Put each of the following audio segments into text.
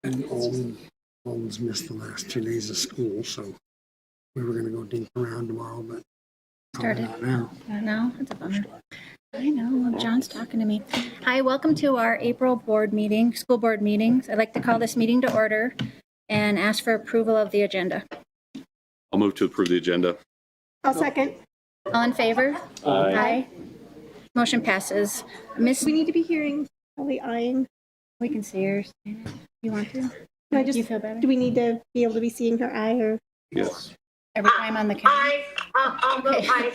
And Alden's missed the last 2 days of school, so we were going to go deep around tomorrow, but probably not now. Not now? That's a bummer. I know. Well, John's talking to me. Hi, welcome to our April board meeting, school board meetings. I'd like to call this meeting to order and ask for approval of the agenda. I'll move to approve the agenda. I'll second. All in favor? Aye. Motion passes. Miss, We need to be hearing Kelly eyeing. we can see her. You want to? Can I Do you just, feel better? do we need to be able to be seeing her eye or? Yes. Every time on the camera? I'll vote Okay. aye.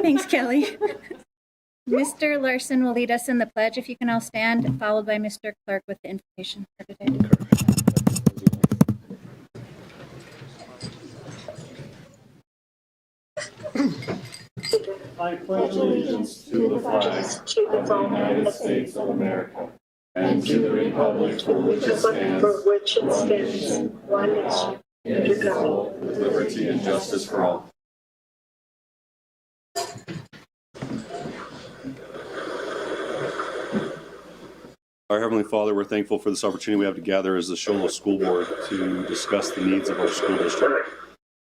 Thanks, Kelly. Mr. Larson will lead us in the pledge, if you can all stand, followed by Mr. Clark with the invitation for today. I pledge allegiance to the flag of the United States of America and to the republic for which it stands, one nation, under God. With liberty and justice for all. Our Heavenly Father, we're thankful for this opportunity we have to gather as the Show Low School Board to discuss the needs of our school district.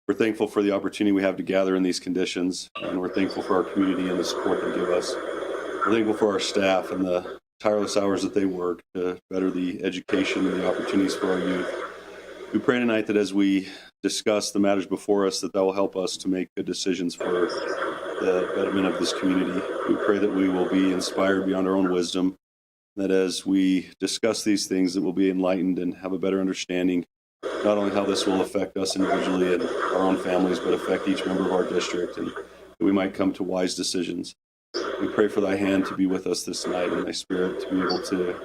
We're thankful for the opportunity we have to gather in these conditions, and we're thankful for our community and the support they give us. We're thankful for our staff and the tireless hours that they work to better the education and the opportunities for our youth. We pray tonight that as we discuss the matters before us, that will help us to make good decisions for the betterment of this community. We pray that we will be inspired beyond our own wisdom, that as we discuss these things, that we'll be enlightened and have a better understanding, not only how this will affect us individually and our own families, but affect each member of our district, and that we might come to wise decisions. We pray for thy hand to be with us this night and thy spirit to be able to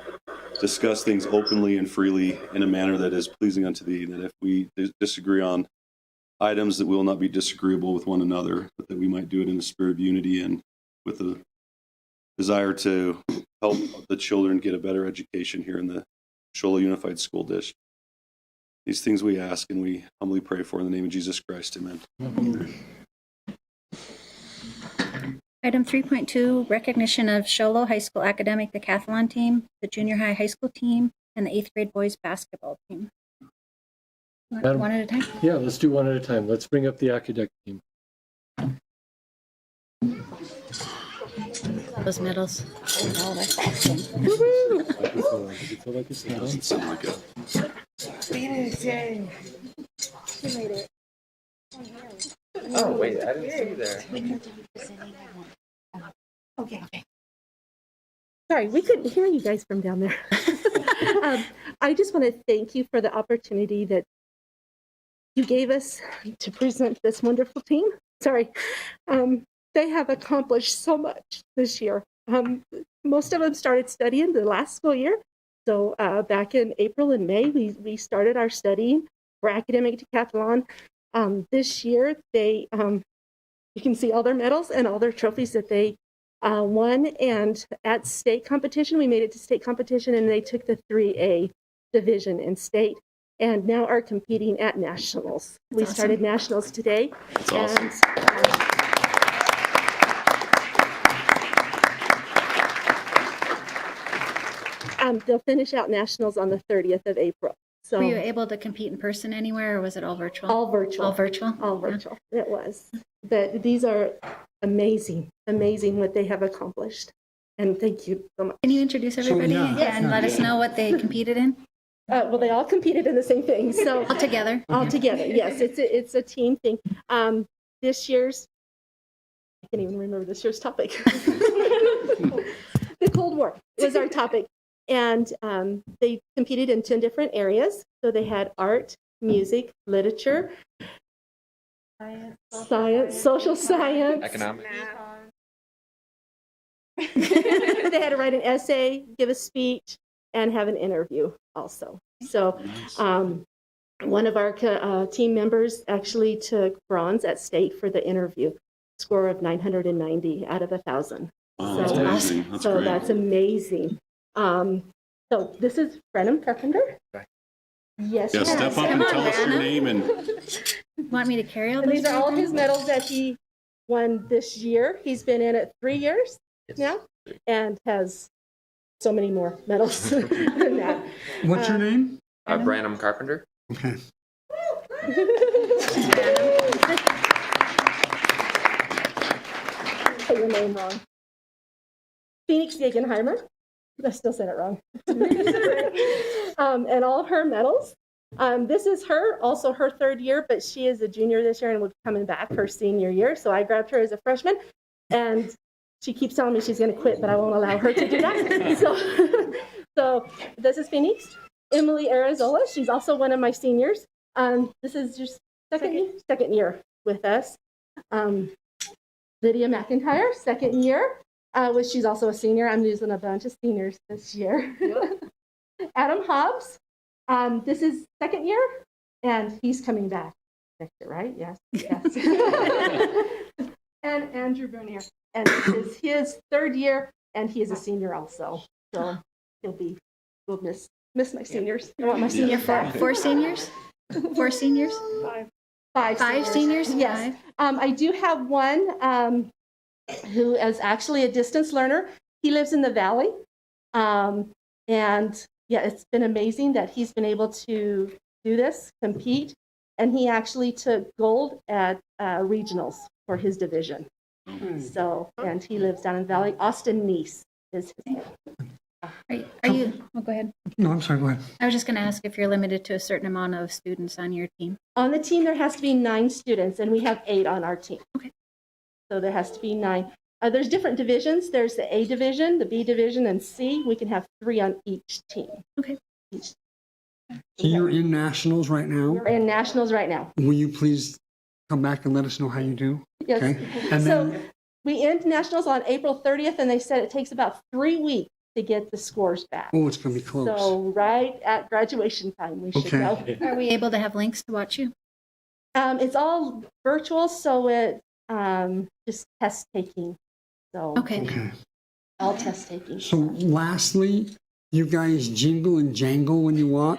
discuss things openly and freely in a manner that is pleasing unto thee, that if we disagree on items, that we will not be disagreeable with one another, but that we might do it in a spirit of unity and with the desire to help the children get a better education here in the Show Low Unified School District. These things we ask and we humbly pray for in the name of Jesus Christ. Amen. Item 3.2, recognition of Show Low High School Academic Decathlon Team, the junior high school team, and the 8th grade boys basketball team. One at a time? Yeah, let's do one at a time. Let's bring up the academic team. Those medals. Does it feel like it's It doesn't sound like it. Oh, wait, I didn't see you there. Okay. Sorry, we couldn't hear you guys from down there. I just want to thank you for the opportunity that you gave us to present this wonderful team. Sorry. They have accomplished so much this year. Most of them started studying the last school year. So back in April and May, we started our studying for academic decathlon. This year, they you can see all their medals and all their trophies that they won. And at state competition, we made it to state competition, and they took the 3A division in state, and now are competing at nationals. We started nationals today. That's awesome. They'll finish out nationals on the 30th of April. So Were you able to compete in person anywhere, or was it all virtual? all virtual. All virtual? All virtual. It was. But these are amazing what they have accomplished. And thank you so much. Can you introduce everybody and let us know what they competed in? Well, they all competed in the same thing. So All together? all together, yes, it's a team thing. This year's, I can't even remember this year's topic. The Cold War was our topic. And they competed in 10 different areas. So they had art, music, literature, science, social science. Economics. They had to write an essay, give a speech, and have an interview also. So one of our team members actually took bronze at state for the interview, score of 990 out of 1,000. Wow, that's amazing. That's so great. that's amazing. So this is Brennan Carpenter. Yes. Yeah, step up and tell us your Anna. name and Want me to carry all And these? these are all his medals that he won this year. He's been in it 3 years now and has so many more medals than that. What's your name? Branham Carpenter. Okay. Say your name wrong. Phoenix Gegenheimer. I still said it wrong. And all of her medals. This is also her third year, but she is a junior this year and will be coming back her senior year. So I grabbed her as a freshman, and she keeps telling me she's going to quit, but I won't allow her to do that. So this is Phoenix. Emily Arizola, she's also one of my seniors. This is your second year with us. Lydia McIntyre, second year, she's also a senior. I'm losing a bunch of seniors this year. Adam Hobbs, this is second year, and he's coming back next year, right? Yes. And Andrew Bernier, and this is his third year, and he is a senior also. So we'll miss my seniors. I want my seniors back. Four seniors? 4 seniors? Five seniors? Yes. I do have one who is actually a distance learner. He lives in the Valley. And yeah, it's been amazing that he's been able to do this, compete. And he actually took gold at regionals for his division. So, and he lives down in the Valley. Austin Neese is his name. Are you, go ahead. No, I'm sorry, go ahead. I was just going to ask if you're limited to a certain amount of students on your team. On the team, there has to be 9 students, and we have 8 on our team. Okay. So there has to be 9. There's different divisions. There's the A division, the B division, and C. We can have 3 on each team. Okay. So you're in nationals right now. We're in nationals right now. Will you please come back and let us know how you do? Yes. Okay. And So then, we end nationals on April 30th, and they said it takes about 3 weeks to get the scores back. oh, it's going to be close. So right at graduation time, we should Okay. go. Are we able to have links to watch you? It's all virtual, so it just test taking. So Okay. Okay. all test taking. So lastly, you guys jingle and jangle when you walk.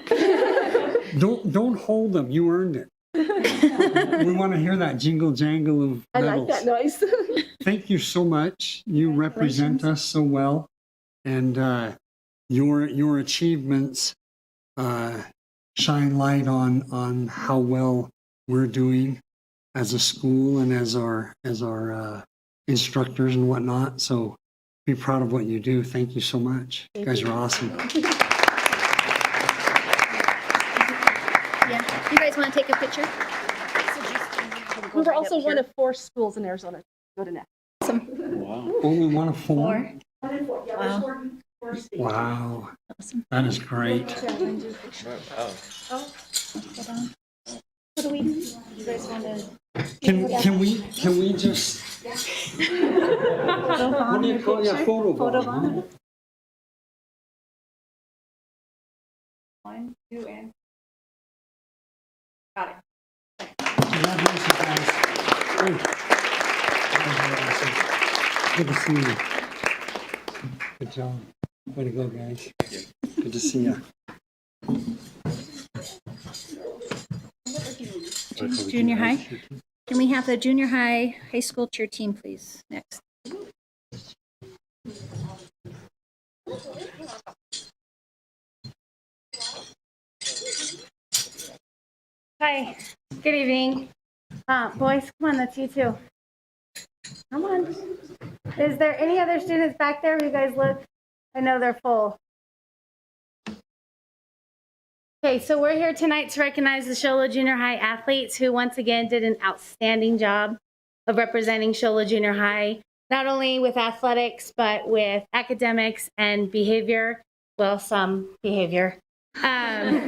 Don't hold them. You earned it. We want to hear that jingle jangle of I medals. like that noise. Thank you so much. You represent us so well, and your achievements shine light on how well we're doing as a school and as our instructors and whatnot. So be proud of what you do. Thank you so much. You guys are awesome. Yeah. You guys want to take a picture? We were also one of 4 schools in Arizona to go to NAC. Only one of 4. 4. Wow. Wow, Awesome. that is great. Oh. Hold on. What do we do? You guys want to Can we just photo what bomb do you your call your picture? photo Photo bomb? bomb? 1, 2, and got it. Congratulations, guys. Great. Good to see you. Good job. Way to go, guys. Good to see you. Junior high? Can we have the junior high school cheer team, please? Next. Hi, good evening. Boys, come on, that's you too. Come on. Is there any other students back there? You guys look, I know they're full. Okay, so we're here tonight to recognize the Shola Junior High athletes who once again did an outstanding job of representing Shola Junior High, not only with athletics, but with academics and behavior. Well, some behavior.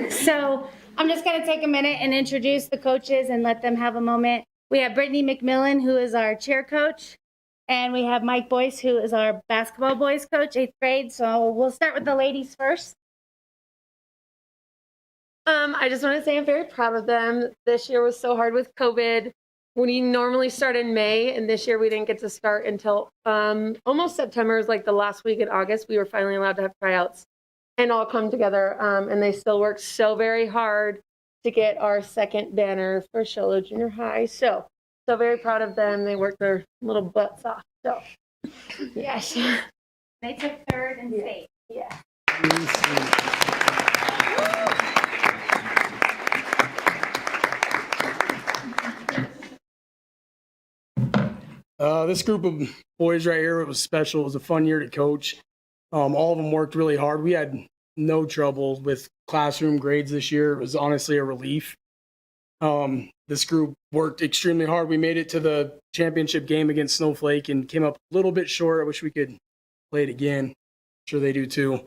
So I'm just going to take a minute and introduce the coaches and let them have a moment. We have Brittany McMillan, who is our cheer coach, and we have Mike Boyce, who is our basketball boys coach, 8th grade. So we'll start with the ladies first. I just want to say I'm very proud of them. This year was so hard with COVID. We normally start in May, and this year we didn't get to start until almost September. Is like the last week in August. We were finally allowed to have tryouts and all come together. And they still worked so very hard to get our second banner for Shola Junior High. So very proud of them. They worked their little butts off. So, yes. They took 3rd and state. Yeah. This group of boys right here, it was special. It was a fun year to coach. All of them worked really hard. We had no trouble with classroom grades this year. It was honestly a relief. This group worked extremely hard. We made it to the championship game against Snowflake and came up a little bit short. I wish we could play it again. I'm sure they do too.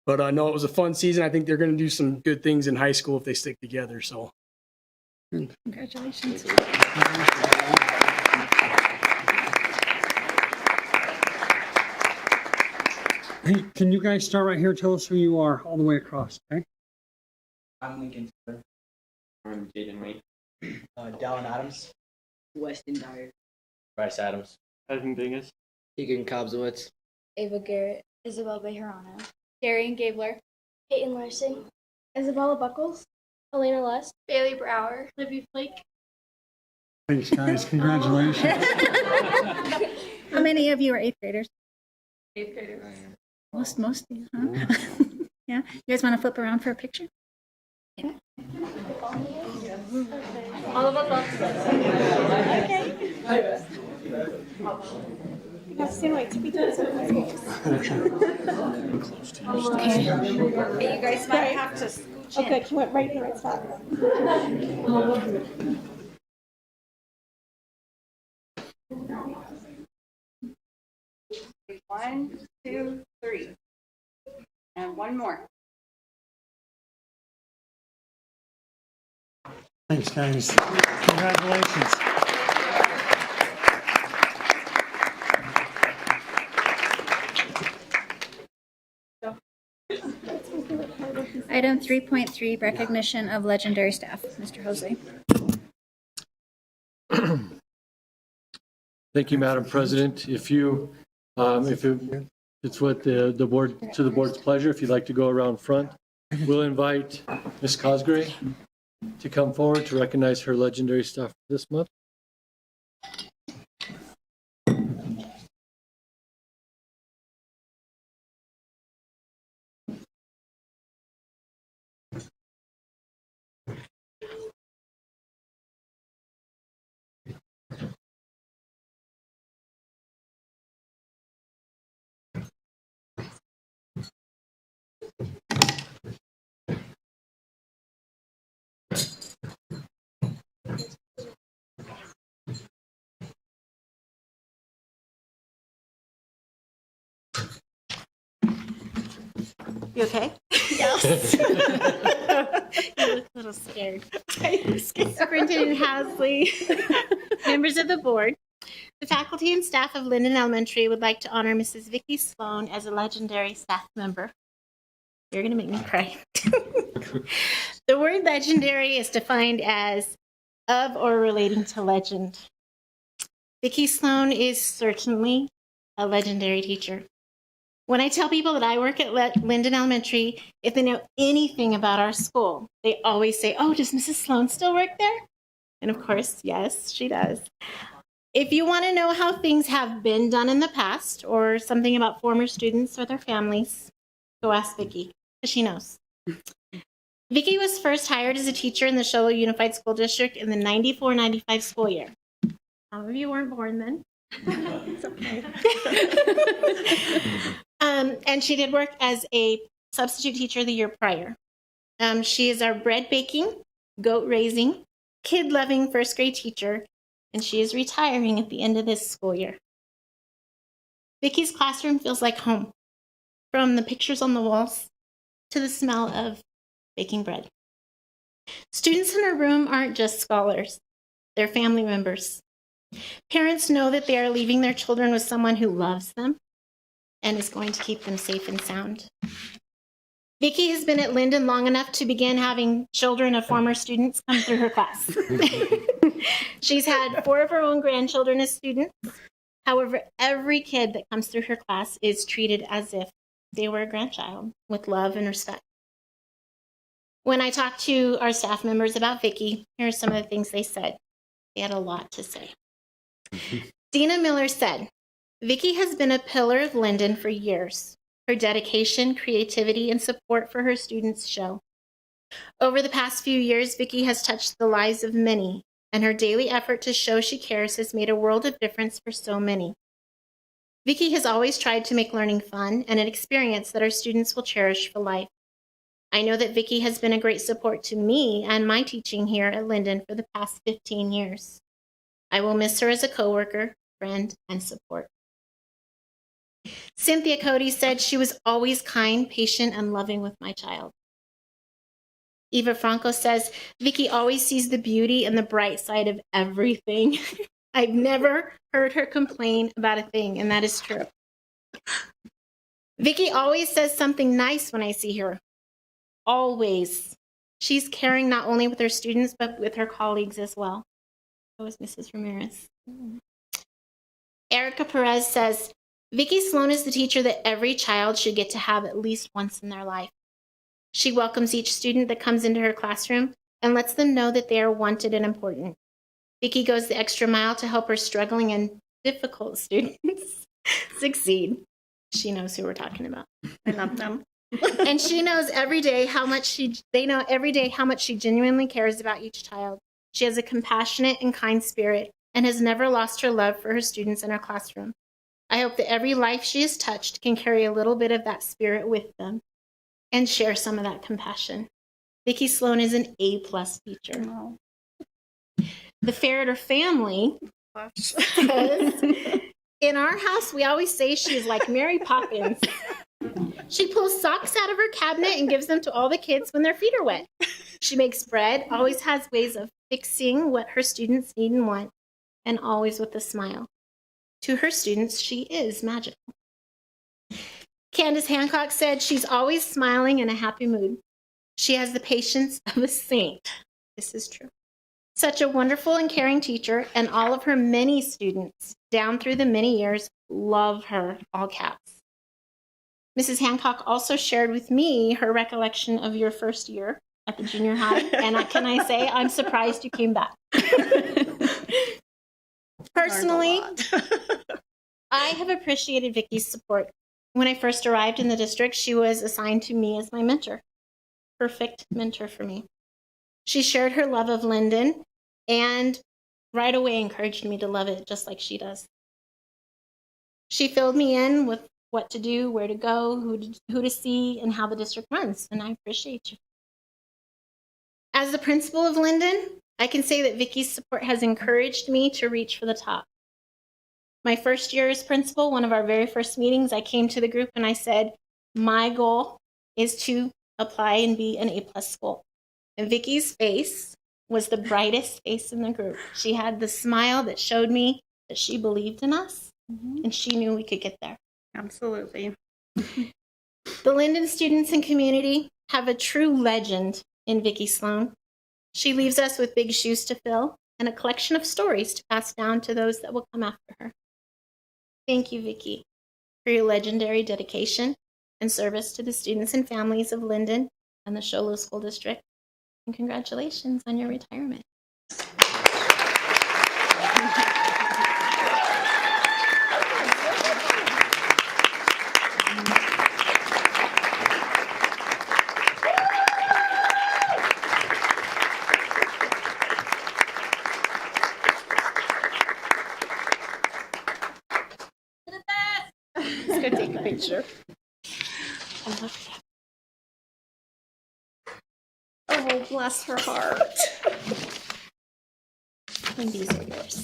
But no, it was a fun season. I think they're going to do some good things in high school if they stick together. So, Congratulations. Hey, can you guys start right here? Tell us who you are all the way across, okay? I'm Lincoln Taylor. I'm Jaden Wade. Dallin Adams. Weston Dyer. Bryce Adams. Evan Bingus. Egan Kobzowitz. Ava Garrett. Isabel Bejarano. Darian Gabler. Peyton Larson. Isabella Buckles. Elena Lust. Bailey Brower. Libby Flake. Thanks, guys. Congratulations. How many of you are eighth graders? Eighth graders. Most of you, huh? Yeah. You guys want to flip around for a picture? Yeah. All of us love together. Okay. You have to stand right to be done. Okay. You guys might have to scooch in. Okay, you went right in the right spot. 1, 2, 3. And one more. Thanks, guys. Congratulations. Item 3.3, recognition of legendary staff. Mr. Jose. Thank you, Madam President. If it's what the board, to the board's pleasure, if you'd like to go around front, we'll invite Ms. Cosgray to come forward to recognize her legendary staff this month. You okay? Yes. You look a little scared. Superintendent Hasley, members of the board, the faculty and staff of Linden Elementary would like to honor Mrs. Vicki Sloan as a legendary staff member. You're going to make me cry. The word legendary is defined as of or relating to legend. Vicki Sloan is certainly a legendary teacher. When I tell people that I work at Linden Elementary, if they know anything about our school, they always say, "Oh, does Mrs. Sloan still work there?" And of course, yes, she does. If you want to know how things have been done in the past or something about former students or their families, go ask Vicki, because she knows. Vicki was first hired as a teacher in the Show Low Unified School District in the 94-95 school year. Some of you weren't born then. It's okay. And she did work as a substitute teacher the year prior. She is our bread baking, goat raising, kid loving first grade teacher, and she is retiring at the end of this school year. Vicki's classroom feels like home, from the pictures on the walls to the smell of baking bread. Students in her room aren't just scholars, they're family members. Parents know that they are leaving their children with someone who loves them and is going to keep them safe and sound. Vicki has been at Linden long enough to begin having children of former students come through her class. She's had 4 of her own grandchildren as students. However, every kid that comes through her class is treated as if they were a grandchild with love and respect. When I talked to our staff members about Vicki, here are some of the things they said. They had a lot to say. Dina Miller said, "Vicki has been a pillar of Linden for years. Her dedication, creativity, and support for her students show. Over the past few years, Vicki has touched the lives of many and her daily effort to show she cares has made a world of difference for so many. Vicki has always tried to make learning fun and an experience that our students will cherish for life. I know that Vicki has been a great support to me and my teaching here at Linden for the past 15 years. I will miss her as a coworker, friend, and support. Cynthia Cody said she was always kind, patient, and loving with my child. Eva Franco says, Vicki always sees the beauty and the bright side of everything. I've never heard her complain about a thing, and that is true. Vicki always says something nice when I see her. Always. She's caring not only with her students, but with her colleagues as well. That was Mrs. Ramirez. Erica Perez says, Vicki Sloan is the teacher that every child should get to have at least once in their life. She welcomes each student that comes into her classroom and lets them know that they are wanted and important. Vicki goes the extra mile to help her struggling and difficult students succeed. She knows who we're talking about. I love them. And she knows every day how much they know every day how much she genuinely cares about each child. She has a compassionate and kind spirit and has never lost her love for her students in her classroom. I hope that every life she has touched can carry a little bit of that spirit with them and share some of that compassion. Vicki Sloan is an A+ teacher. Oh. The Ferreter family says, in our house, we always say she's like Mary Poppins. She pulls socks out of her cabinet and gives them to all the kids when their feet are wet. She makes bread, always has ways of fixing what her students need and want, and always with a smile. To her students, she is magical. Candace Hancock said she's always smiling in a happy mood. She has the patience of a saint. This is true. Such a wonderful and caring teacher, and all of her many students down through the many years love her, all caps. Mrs. Hancock also shared with me her recollection of your first year at the junior high, and can I say I'm surprised you came back. Personally, I have appreciated Vicki's support. When I first arrived in the district, she was assigned to me as my mentor. Perfect mentor for me. She shared her love of Linden and right away encouraged me to love it just like she does. She filled me in with what to do, where to go, who to see, and how the district runs, and I appreciate you. As the principal of Linden, I can say that Vicki's support has encouraged me to reach for the top. My first year as principal, one of our very first meetings, I came to the group and I said, my goal is to apply and be an A+ school. And Vicki's face was the brightest face in the group. She had the smile that showed me that she believed in us, and she knew we could get there. Absolutely. The Linden students and community have a true legend in Vicki Sloan. She leaves us with big shoes to fill and a collection of stories to pass down to those that will come after her. Thank you, Vicki, for your legendary dedication and service to the students and families of Linden and the Show Low School District. And congratulations on your retirement. Let's go take a picture. Oh, bless her heart. And these are yours.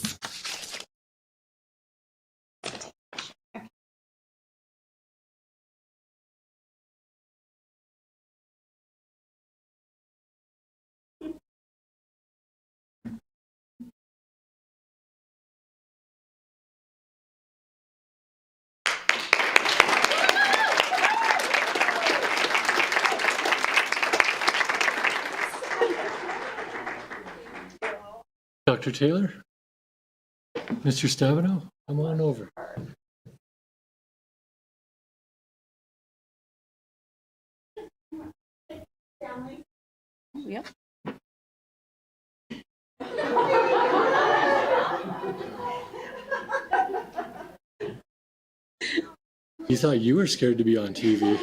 Dr. Taylor? Mr. Stabenow, come on over. Yep. You thought you were scared to be on TV.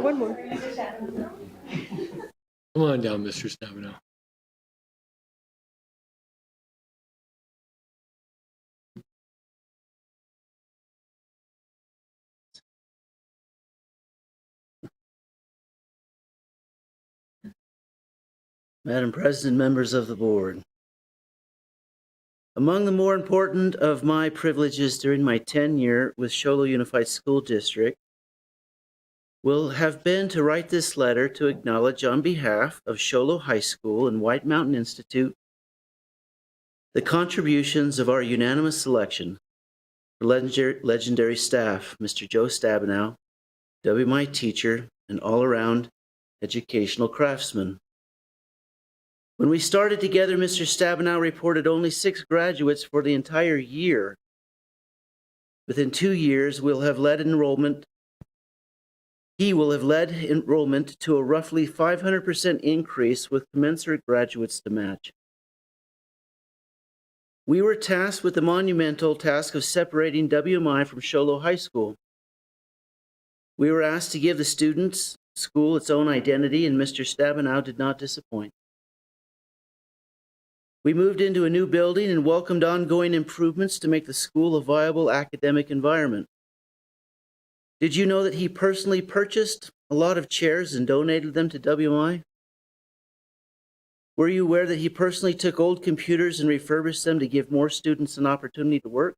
One more. Come on down, Mr. Stabenow. Madam President, members of the board. Among the more important of my privileges during my tenure with Show Low Unified School District will have been to write this letter to acknowledge on behalf of Show Low High School and White Mountain Institute the contributions of our unanimous selection for legendary staff, Mr. Joe Stabenow, WMI teacher, and all-around educational craftsman. When we started together, Mr. Stabenow reported only 6 graduates for the entire year. Within 2 years, he will have led enrollment to a roughly 500% increase with commensurate graduates to match. We were tasked with the monumental task of separating WMI from Show Low High School. We were asked to give the school its own identity, and Mr. Stabenow did not disappoint. We moved into a new building and welcomed ongoing improvements to make the school a viable academic environment. Did you know that he personally purchased a lot of chairs and donated them to WMI? Were you aware that he personally took old computers and refurbished them to give more students an opportunity to work?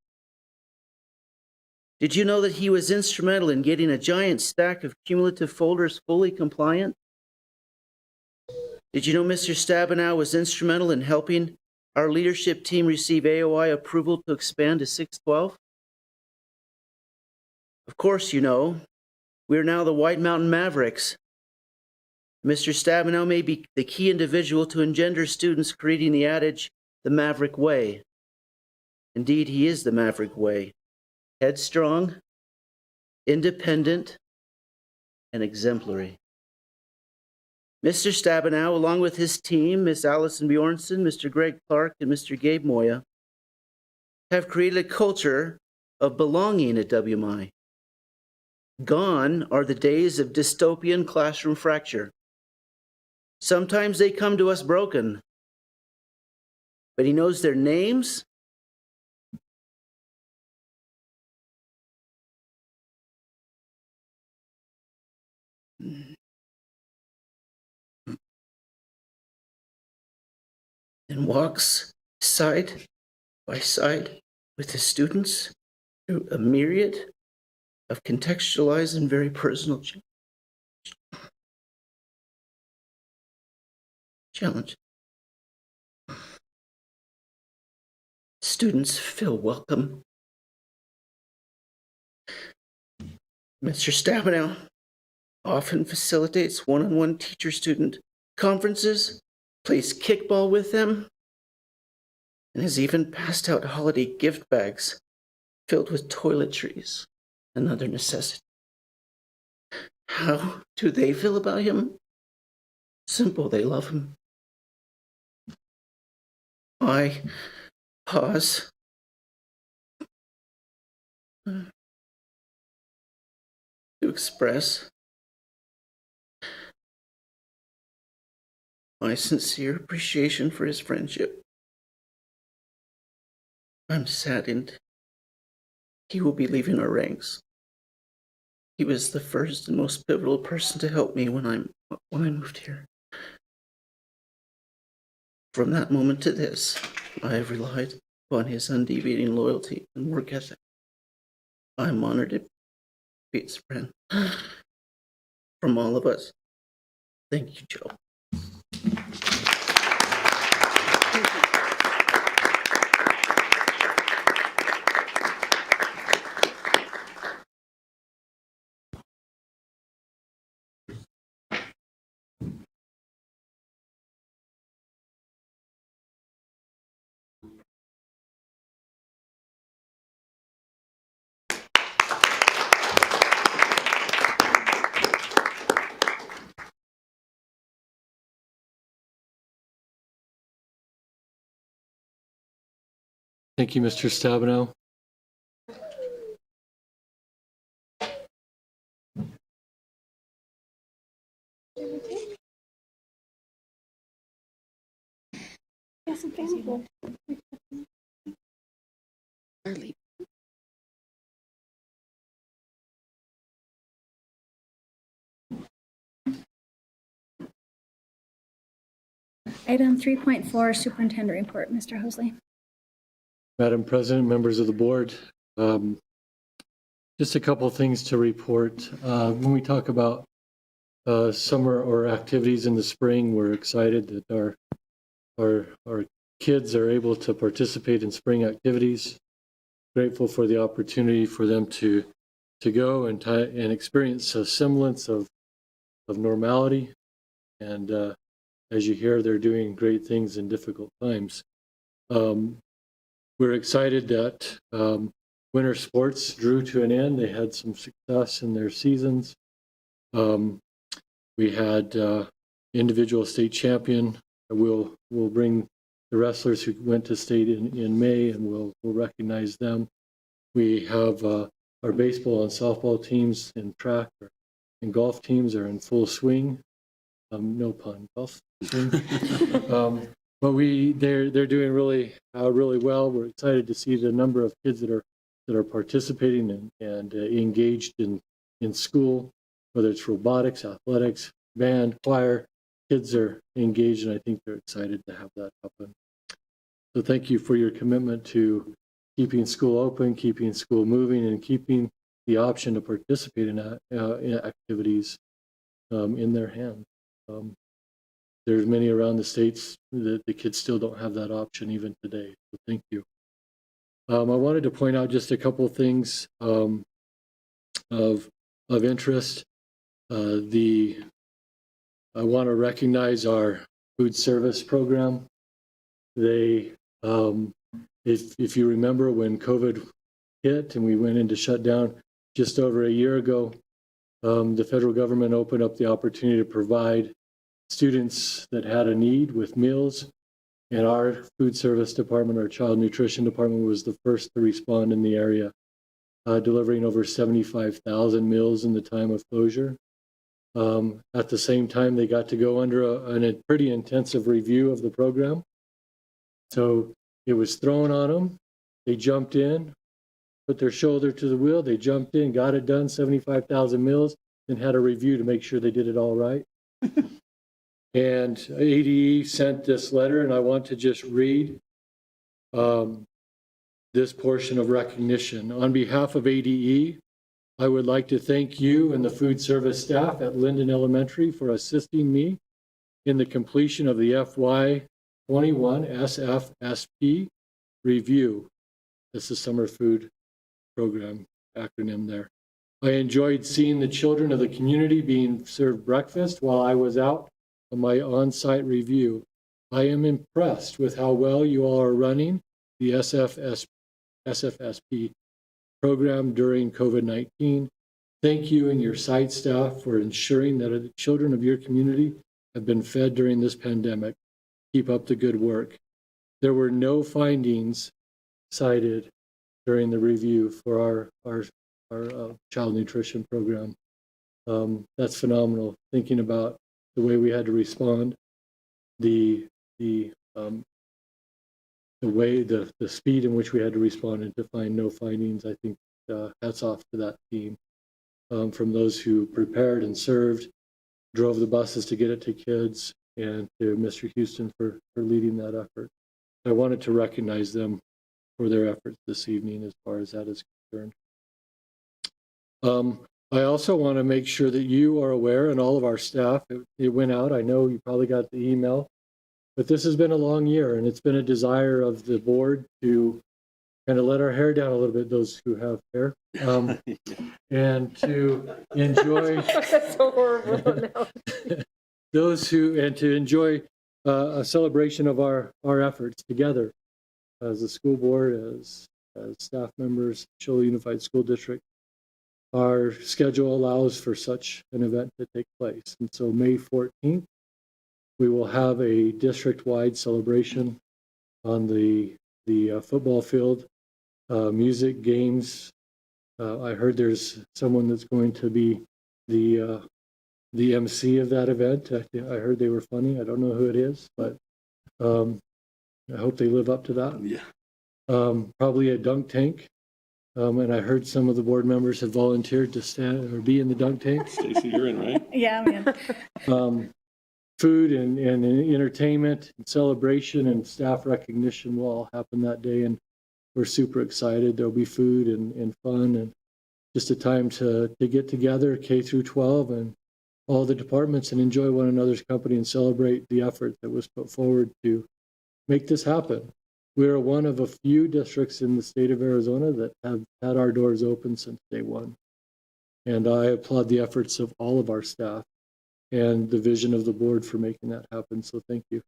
Did you know that he was instrumental in getting a giant stack of cumulative folders fully compliant? Did you know Mr. Stabenow was instrumental in helping our leadership team receive AOI approval to expand to 612? Of course you know, we are now the White Mountain Mavericks. Mr. Stabenow may be the key individual to engender students, creating the adage, the Maverick Way. Indeed, he is the Maverick Way. Headstrong, independent, and exemplary. Mr. Stabenow, along with his team, Ms. Allison Bjornson, Mr. Greg Clark, and Mr. Gabe Moya, have created a culture of belonging at WMI. Gone are the days of dystopian classroom fracture. Sometimes they come to us broken, but he knows their names, and walks side by side with his students through a myriad of contextualized and very personal challenge. Students feel welcome. Mr. Stabenow often facilitates one-on-one teacher-student conferences, plays kickball with them, and has even passed out holiday gift bags filled with toiletries and other necessities. How do they feel about him? Simple, they love him. I pause to express my sincere appreciation for his friendship. I'm saddened he will be leaving our ranks. He was the first and most pivotal person to help me when I moved here. From that moment to this, I have relied upon his undeviating loyalty and work ethic. I'm honored to be his friend. From all of us, thank you, Joe. Thank you, Mr. Stabenow. Item 3.4, Superintendent Report, Mr. Hosley. Madam President, members of the board, just a couple of things to report. When we talk about summer or activities in the spring, we're excited that our kids are able to participate in spring activities. Grateful for the opportunity for them to go and experience a semblance of normality. And as you hear, they're doing great things in difficult times. We're excited that winter sports drew to an end. They had some success in their seasons. We had individual state champion. We'll bring the wrestlers who went to state in May, and we'll recognize them. We have our baseball and softball teams and track and golf teams are in full swing. No pun, golf swing. But they're doing really well. We're excited to see the number of kids that are participating and engaged in school, whether it's robotics, athletics, band, choir. Kids are engaged, and I think they're excited to have that happen. So thank you for your commitment to keeping school open, keeping school moving, and keeping the option to participate in activities in their hand. There's many around the states that the kids still don't have that option even today. So thank you. I wanted to point out just a couple of things of interest. I want to recognize our food service program. They, if you remember when COVID hit and we went into shutdown just over a year ago, the federal government opened up the opportunity to provide students that had a need with meals. And our food service department, our child nutrition department, was the first to respond in the area, delivering over 75,000 meals in the time of closure. At the same time, they got to go under a pretty intensive review of the program. So it was thrown on them. They jumped in, put their shoulder to the wheel. They jumped in, got it done, 75,000 meals, and had a review to make sure they did it all right. And ADE sent this letter, and I want to just read this portion of recognition. On behalf of ADE, I would like to thank you and the food service staff at Linden Elementary for assisting me in the completion of the FY21 SFSP review. That's the summer food program acronym there. I enjoyed seeing the children of the community being served breakfast while I was out on my on-site review. I am impressed with how well you all are running the SFSP program during COVID-19. Thank you and your site staff for ensuring that the children of your community have been fed during this pandemic. Keep up the good work. There were no findings cited during the review for our child nutrition program. That's phenomenal. Thinking about the way we had to respond, the speed in which we had to respond and to find no findings. I think hats off to that team, from those who prepared and served, drove the buses to get it to kids, and to Mr. Houston for leading that effort. I wanted to recognize them for their efforts this evening as far as that is concerned. I also want to make sure that you are aware, and all of our staff, it went out. I know you probably got the email, but this has been a long year, and it's been a desire of the board to kind of let our hair down a little bit, those who have hair, and to enjoy That's so horrible now. to enjoy a celebration of our efforts together as a school board, as staff members, Shola Unified School District. Our schedule allows for such an event to take place. And so May 14th, we will have a district-wide celebration on the the football field, music, games. I heard there's someone that's going to be the MC of that event. I heard they were funny. I don't know who it is, but I hope they live up to that. Yeah. Probably a dunk tank. And I heard some of the board members have volunteered to stand or be in the dunk tank. Stacy, you're in, right? Yeah, man. Food and entertainment and celebration and staff recognition will all happen that day. And we're super excited. There'll be food and fun and just a time to get together, K through 12 and all the departments, and enjoy one another's company and celebrate the effort that was put forward to make this happen. We are one of a few districts in the state of Arizona that have had our doors open since day one. And I applaud the efforts of all of our staff and the vision of the board for making that happen. So thank you.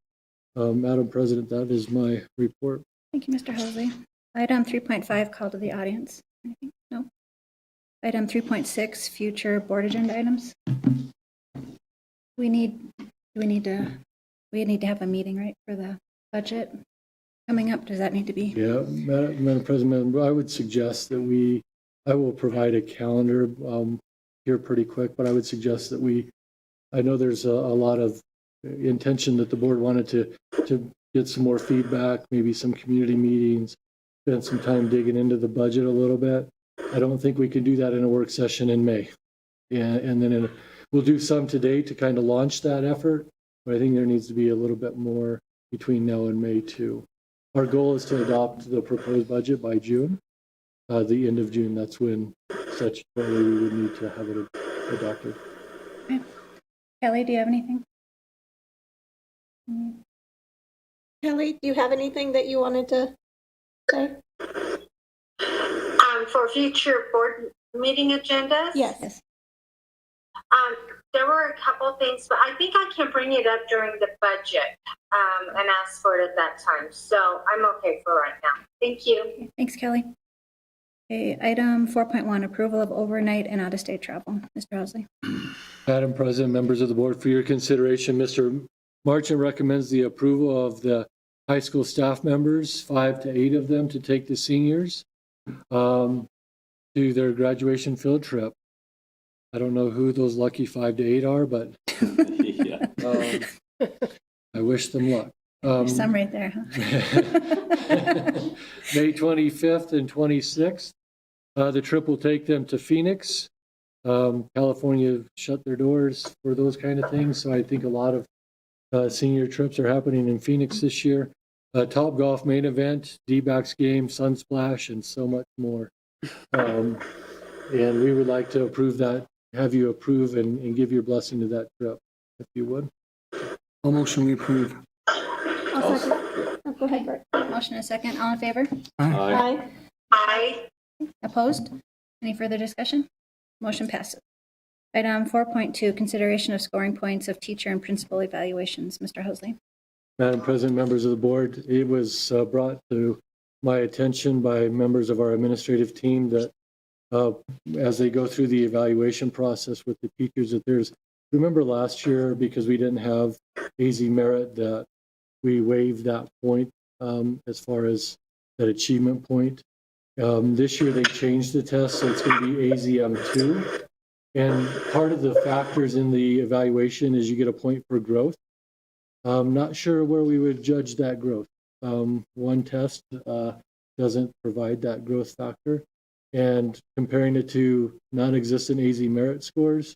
Madam President, that is my report. Thank you, Mr. Hosley. Item 3.5, call to the audience. Anything? No. Item 3.6, future board agenda items. We need to have a meeting, right, for the budget coming up? Does that need to be? Yeah, Madam President, I would suggest that I will provide a calendar here pretty quick, but I would suggest that I know there's a lot of intention that the board wanted to get some more feedback, maybe some community meetings, spend some time digging into the budget a little bit. I don't think we can do that in a work session in May. And then we'll do some today to kind of launch that effort, but I think there needs to be a little bit more between now and May too. Our goal is to adopt the proposed budget by June, the end of June. That's when statutorily we would need to have it adopted. Okay. Kelly, do you have anything? Kelly, do you have anything that you wanted to say? For future board meeting agendas? Yes. There were a couple things, but I think I can bring it up during the budget and ask for it at that time. So I'm okay for right now. Thank you. Okay, thanks, Kelly. Okay, item 4.1, approval of overnight and out-of-state travel. Mr. Hosley. Madam President, members of the board, for your consideration, Mr. Marchant recommends the approval of the high school staff members, 5 to 8 of them, to take the seniors to their graduation field trip. I don't know who those lucky 5 to 8 are, but I wish them luck. There's some right there, huh? May 25th and 26th. The trip will take them to Phoenix. California shut their doors for those kind of things, so I think a lot of senior trips are happening in Phoenix this year. Top Golf main event, D-backs game, Sunsplash, and so much more. And we would like to approve that, have you approve and give your blessing to that trip, if you would. I'll motion we approve. I'll second. Oh, go ahead, Bert. Motion and a second. All in favor? Aye. Aye. Opposed? Any further discussion? Motion passes. Item 4.2, consideration of scoring points of teacher and principal evaluations. Mr. Hosley. Madam President, members of the board, it was brought to my attention by members of our administrative team that as they go through the evaluation process with the teachers, that remember last year, because we didn't have AZ merit, that we waived that point as far as that achievement point. This year they changed the test, so it's going to be AZM2. And part of the factors in the evaluation is you get a point for growth. I'm not sure where we would judge that growth. One test doesn't provide that growth factor. And comparing it to non-existent AZ merit scores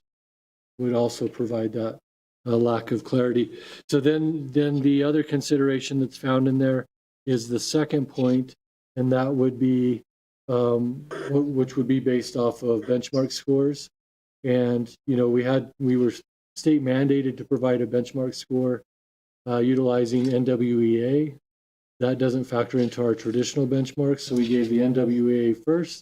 would also provide that lack of clarity. So then the other consideration that's found in there is the second point, and that would be, which would be based off of benchmark scores. And, you know, we were state mandated to provide a benchmark score utilizing NWEA. That doesn't factor into our traditional benchmarks, so we gave the NWEA first,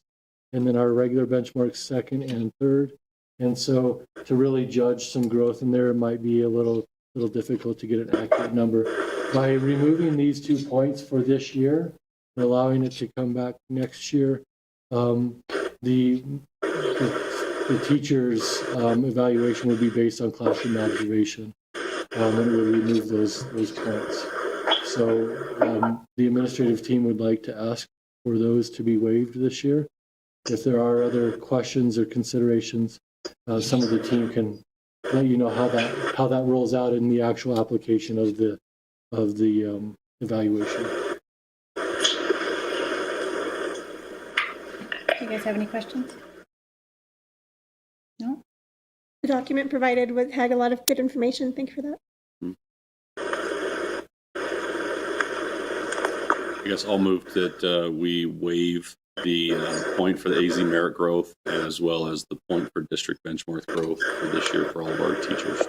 and then our regular benchmarks second and third. And so to really judge some growth in there, it might be a little difficult to get an accurate number. By removing these 2 points for this year, and allowing it to come back next year, the teacher's evaluation would be based on classroom observation, and it would remove those points. So the administrative team would like to ask for those to be waived this year. If there are other questions or considerations, some of the team can let you know how that rolls out in the actual application of the evaluation. Do you guys have any questions? No? The document provided had a lot of good information. Thank you for that. I guess I'll move that we waive the point for the AZ merit growth as well as the point for district benchmark growth for this year for all of our teachers.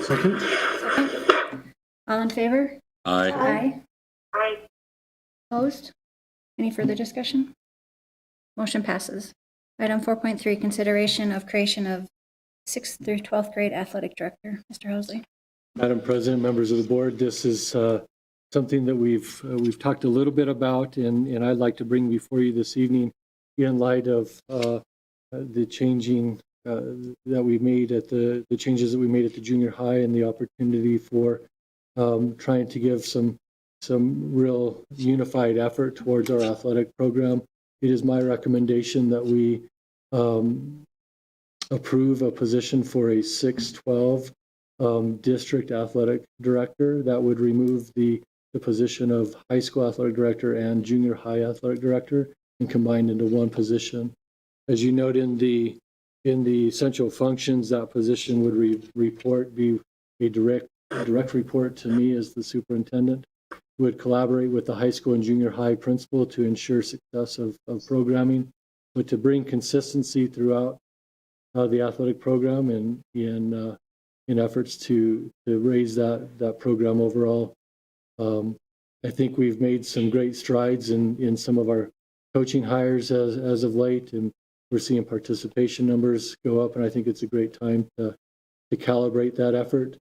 Second? Second. All in favor? Aye. Aye. Aye. Opposed? Any further discussion? Motion passes. Item 4.3, consideration of creation of 6th through 12th grade athletic director. Mr. Hosley. Madam President, members of the board, this is something that we've talked a little bit about, and I'd like to bring before you this evening in light of the changing that we made at the changes that we made at the junior high and the opportunity for trying to give some real unified effort towards our athletic program. It is my recommendation that we approve a position for a 6-12 district athletic director. That would remove the position of high school athletic director and junior high athletic director and combined into one position. As you note in the essential functions, that position would be a direct report to me as the superintendent. Would collaborate with the high school and junior high principal to ensure success of programming, but to bring consistency throughout the athletic program and in efforts to raise that program overall. I think we've made some great strides in some of our coaching hires as of late, and we're seeing participation numbers go up, and I think it's a great time to calibrate that effort,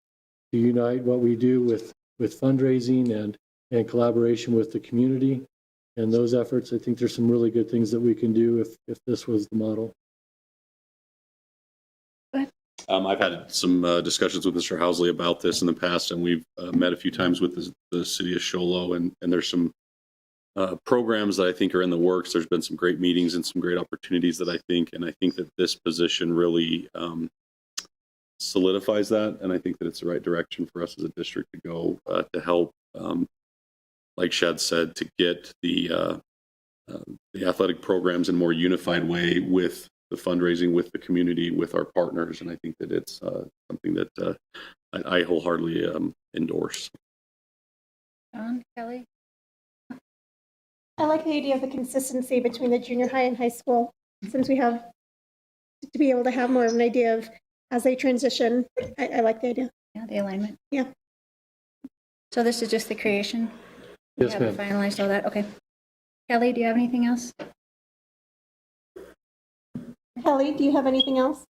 to unite what we do with fundraising and collaboration with the community and those efforts. I think there's some really good things that we can do if this was the model. I've had some discussions with Mr. Housley about this in the past, and we've met a few times with the city of Show Low, and there's some programs that I think are in the works. There's been some great meetings and some great opportunities that I think that this position really solidifies that, and I think that it's the right direction for us as a district to go to help, like Shad said, to get the athletic programs in a more unified way with the fundraising, with the community, with our partners, and I think that it's something that I wholeheartedly endorse. John, Kelly? I like the idea of the consistency between the junior high and high school, since we have to be able to have more of an idea of as they transition. I like the idea. Yeah, the alignment. Yeah. So this is just the creation? Yes, We haven't finalized all that? Okay. Kelly, do you have anything else? Kelly, do you have anything else?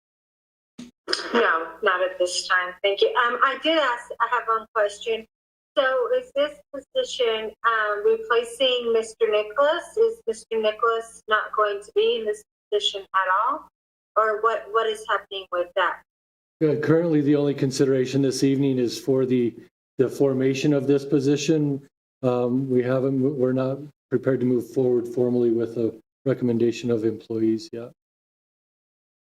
No, not at this time. Thank you. I have one question. So is this position replacing Mr. Nicholas? Is Mr. Nicholas not going to be in this position at all? Or what is happening with that? Currently, the only consideration this evening is for the formation of this position. We're not prepared to move forward formally with a recommendation of employees yet.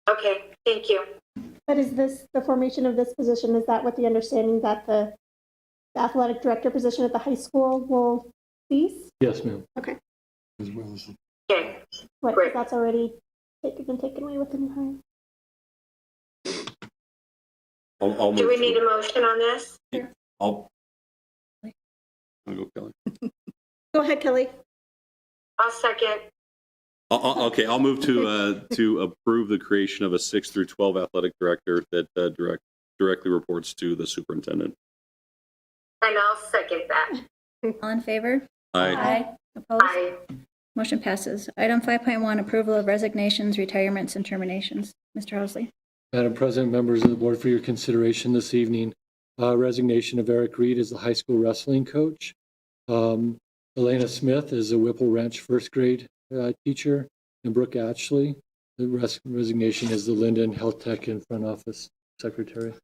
Okay, thank you. But is this the formation of this position? Is that what the understanding that the athletic director position at the high school will cease? Yes, ma'am. Okay. As well as Okay, What, great. that's already been taken away with the new hire? I'll Do we move need to- a motion on this? I'll go, Kelly. Go ahead, Kelly. I'll second. Okay, I'll move to approve the creation of a 6 through 12 athletic director that directly reports to the superintendent. And I'll second that. All in favor? Aye. Opposed? Aye. Motion passes. Item 5.1, approval of resignations, retirements, and terminations. Mr. Hosley. Madam President, members of the board, for your consideration this evening, resignation of Eric Reed as the high school wrestling coach. Elena Smith is a Whipple Ranch first grade teacher, and Brooke Ashley. The resignation is the Linden Health Tech and front office secretary.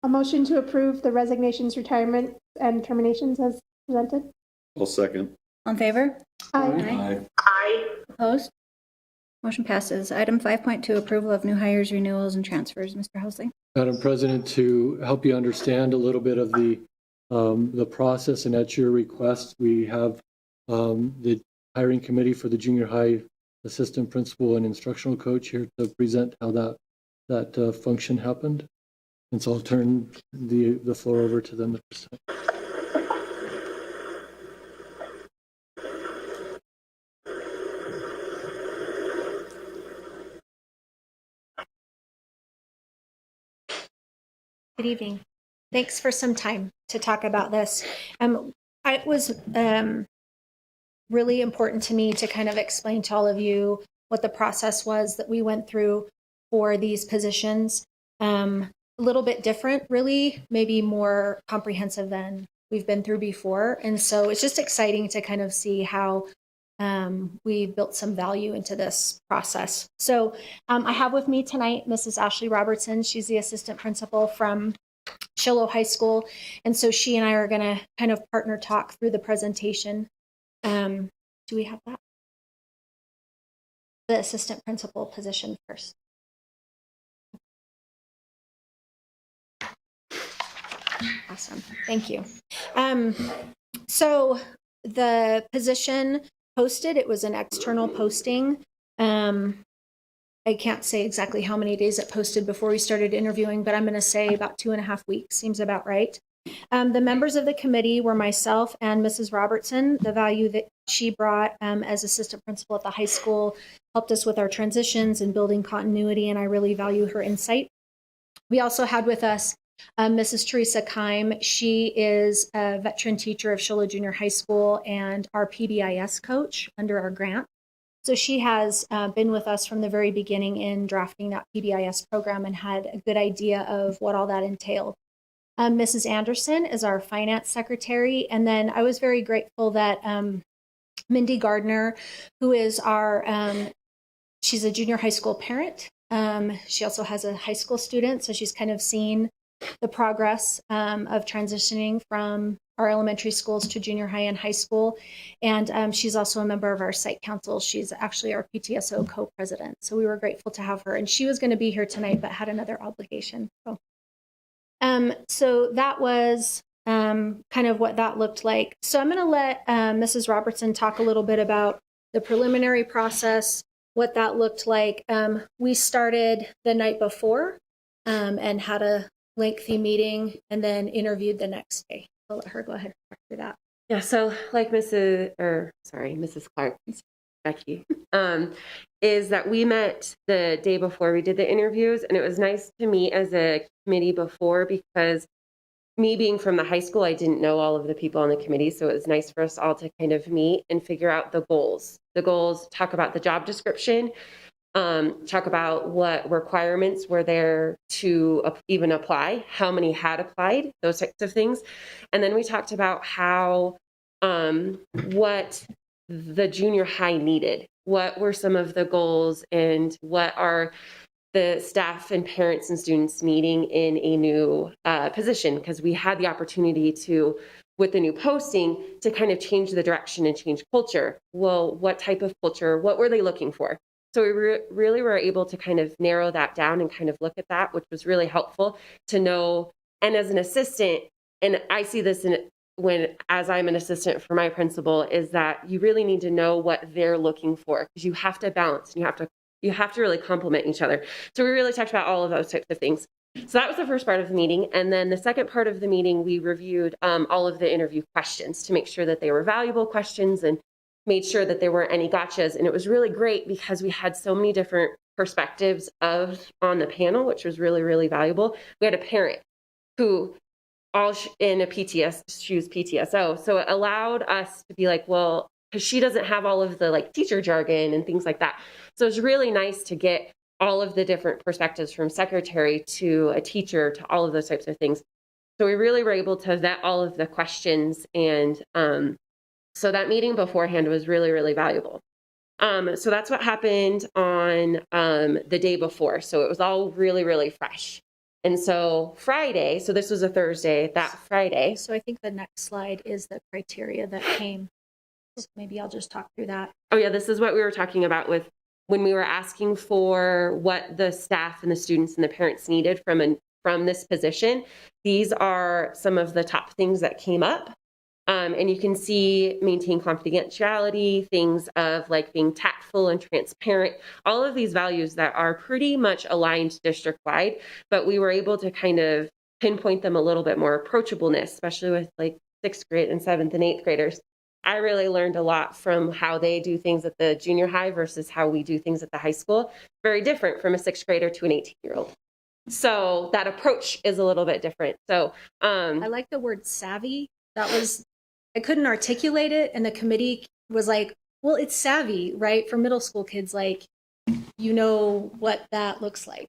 A motion to approve the resignations, retirements, and terminations as presented. I'll second. All in favor? Aye. Aye. Opposed? Motion passes. Item 5.2, approval of new hires, renewals, and transfers. Mr. Housling. Madam President, to help you understand a little bit of the process, and at your request, we have the hiring committee for the junior high assistant principal and instructional coach here to present how that function happened. And so I'll turn the floor over to them at this time. Good evening. Thanks for some time to talk about this. It was really important to me to kind of explain to all of you what the process was that we went through for these positions. A little bit different, really, maybe more comprehensive than we've been through before. And so it's just exciting to kind of see how we built some value into this process. So I have with me tonight Mrs. Ashley Robertson. She's the assistant principal from Show Low High School. And so she and I are going to kind of partner talk through the presentation. Do we have that? The assistant principal position first. Awesome. Thank you. So the position posted, it was an external posting. I can't say exactly how many days it posted before we started interviewing, but I'm going to say about 2.5 weeks seems about right. The members of the committee were myself and Mrs. Robertson. The value that she brought as assistant principal at the high school helped us with our transitions and building continuity, and I really value her insight. We also had with us Mrs. Teresa Keim. She is a veteran teacher of Show Low Junior High School and our PBIS coach under our grant. So she has been with us from the very beginning in drafting that PBIS program and had a good idea of what all that entailed. Mrs. Anderson is our finance secretary. And then I was very grateful that Mindy Gardner, who is she's a junior high school parent. She also has a high school student. So she's kind of seen the progress of transitioning from our elementary schools to junior high and high school. And she's also a member of our site council. She's actually our PTSO co-president. So we were grateful to have her. And she was going to be here tonight, but had another obligation. So that was kind of what that looked like. So I'm going to let Mrs. Robertson talk a little bit about the preliminary process, what that looked like. We started the night before and had a lengthy meeting and then interviewed the next day. I'll let her go ahead and talk through that. Yeah, so like Mrs. Clark, Becky, is that we met the day before we did the interviews, and it was nice to meet as a committee before, because me being from the high school, I didn't know all of the people on the committee, so it was nice for us all to kind of meet and figure out the goals. The goals, talk about the job description, talk about what requirements were there to even apply, how many had applied, those types of things. And then we talked about how, what the junior high needed, what were some of the goals, and what are the staff and parents and students needing in a new position, because we had the opportunity to, with the new posting, to kind of change the direction and change culture. Well, what type of culture, what were they looking for? So we really were able to kind of narrow that down and kind of look at that, which was really helpful to know. And as an assistant, and I see this as I'm an assistant for my principal, is that you really need to know what they're looking for, because you have to balance and you have to really complement each other. So we really talked about all of those types of things. So that was the first part of the meeting. And then the second part of the meeting, we reviewed all of the interview questions to make sure that they were valuable questions and made sure that there weren't any gotchas. And it was really great because we had so many different perspectives on the panel, which was really, really valuable. We had a parent who in a PTS, she was PTSO. So it allowed us to be like, well, because she doesn't have all of the like teacher jargon and things like that. So it's really nice to get all of the different perspectives from secretary to a teacher to all of those types of things. So we really were able to vet all of the questions. And so that meeting beforehand was really, really valuable. So that's what happened on the day before. So it was all really, really fresh. And so Friday, so this was a Thursday, that Friday. So I think the next slide is the criteria that came. So maybe I'll just talk through that. Oh yeah, this is what we were talking about with when we were asking for what the staff and the students and the parents needed from this position. These are some of the top things that came up. And you can see maintain confidentiality, things of like being tactful and transparent, all of these values that are pretty much aligned district-wide, but we were able to kind of pinpoint them a little bit more approachableness, especially with like 6th grade and 7th and 8th graders. I really learned a lot from how they do things at the junior high versus how we do things at the high school. Very different from a 6th grader to an 18-year-old. So that approach is a little bit different. So I like the word savvy. I couldn't articulate it, and the committee was like, well, it's savvy, right? For middle school kids, like, you know what that looks like.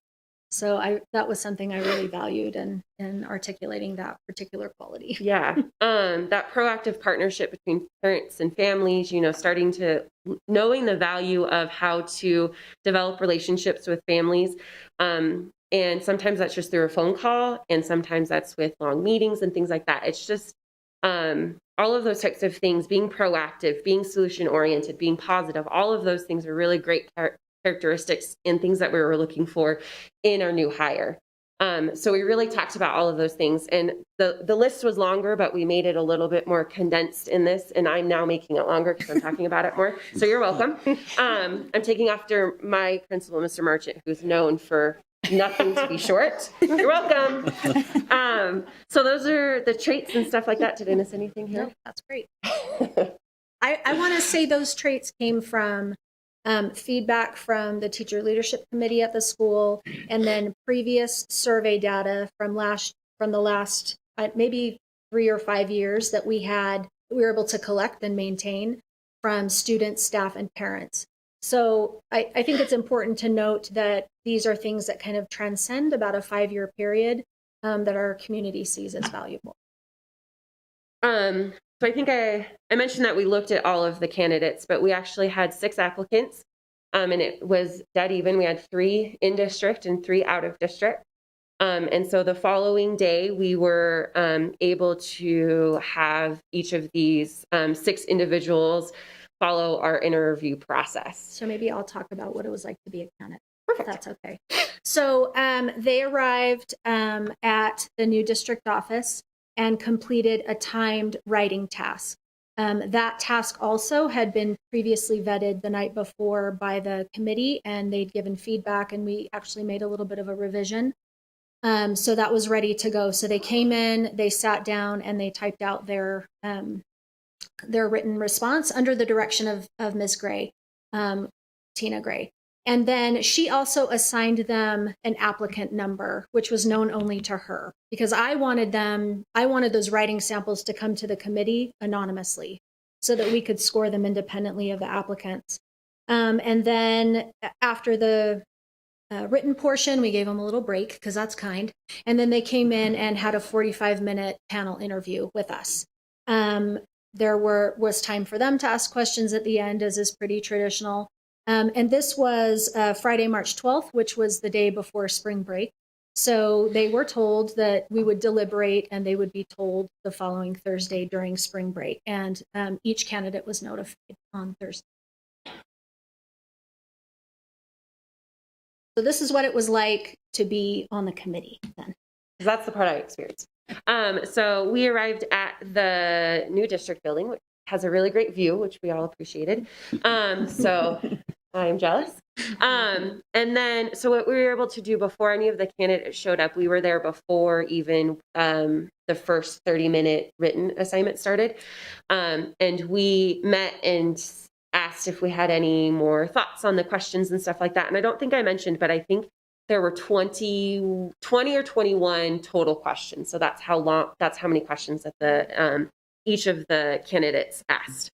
So that was something I really valued in articulating that particular quality. Yeah. That proactive partnership between parents and families, starting to knowing the value of how to develop relationships with families. And sometimes that's just through a phone call, and sometimes that's with long meetings and things like that. It's just all of those types of things, being proactive, being solution oriented, being positive, all of those things are really great characteristics and things that we were looking for in our new hire. So we really talked about all of those things, and the list was longer, but we made it a little bit more condensed in this, and I'm now making it longer because I'm talking about it more. So you're welcome. I'm taking after my principal, Mr. Marchant, who's known for nothing to be short. You're welcome. So those are the traits and stuff like that. Did I miss anything here? No, that's great. I want to say those traits came from feedback from the teacher leadership committee at the school, and then previous survey data from the last maybe 3 or 5 years that we were able to collect and maintain from students, staff, and parents. So I think it's important to note that these are things that kind of transcend about a 5-year period that our community sees as valuable. So I think I mentioned that we looked at all of the candidates, but we actually had 6 applicants, and it was dead even. We had 3 in district and 3 out of district. And so the following day, we were able to have each of these 6 individuals follow our interview process. So maybe I'll talk about what it was like to be a candidate. Perfect. If that's okay. So they arrived at the new district office and completed a timed writing task. That task also had been previously vetted the night before by the committee, and they'd given feedback, and we actually made a little bit of a revision. So that was ready to go. So they came in, they sat down, and they typed out their written response under the direction of Ms. Gray, Tina Gray. And then she also assigned them an applicant number, which was known only to her, because I wanted those writing samples to come to the committee anonymously so that we could score them independently of the applicants. And then after the written portion, we gave them a little break because that's kind. And then they came in and had a 45-minute panel interview with us. There was time for them to ask questions at the end, as is pretty traditional. And this was Friday, March 12th, which was the day before spring break. So they were told that we would deliberate, and they would be told the following Thursday during spring break. And each candidate was notified on Thursday. So this is what it was like to be on the committee then. That's the part I experienced. So we arrived at the new district building, which has a really great view, which we all appreciated. So I'm jealous. And then, so what we were able to do before any of the candidates showed up, we were there before even the first 30-minute written assignment started. And we met and asked if we had any more thoughts on the questions and stuff like that. And I don't think I mentioned, but I think there were 20 or 21 total questions. So that's how many questions that each of the candidates asked.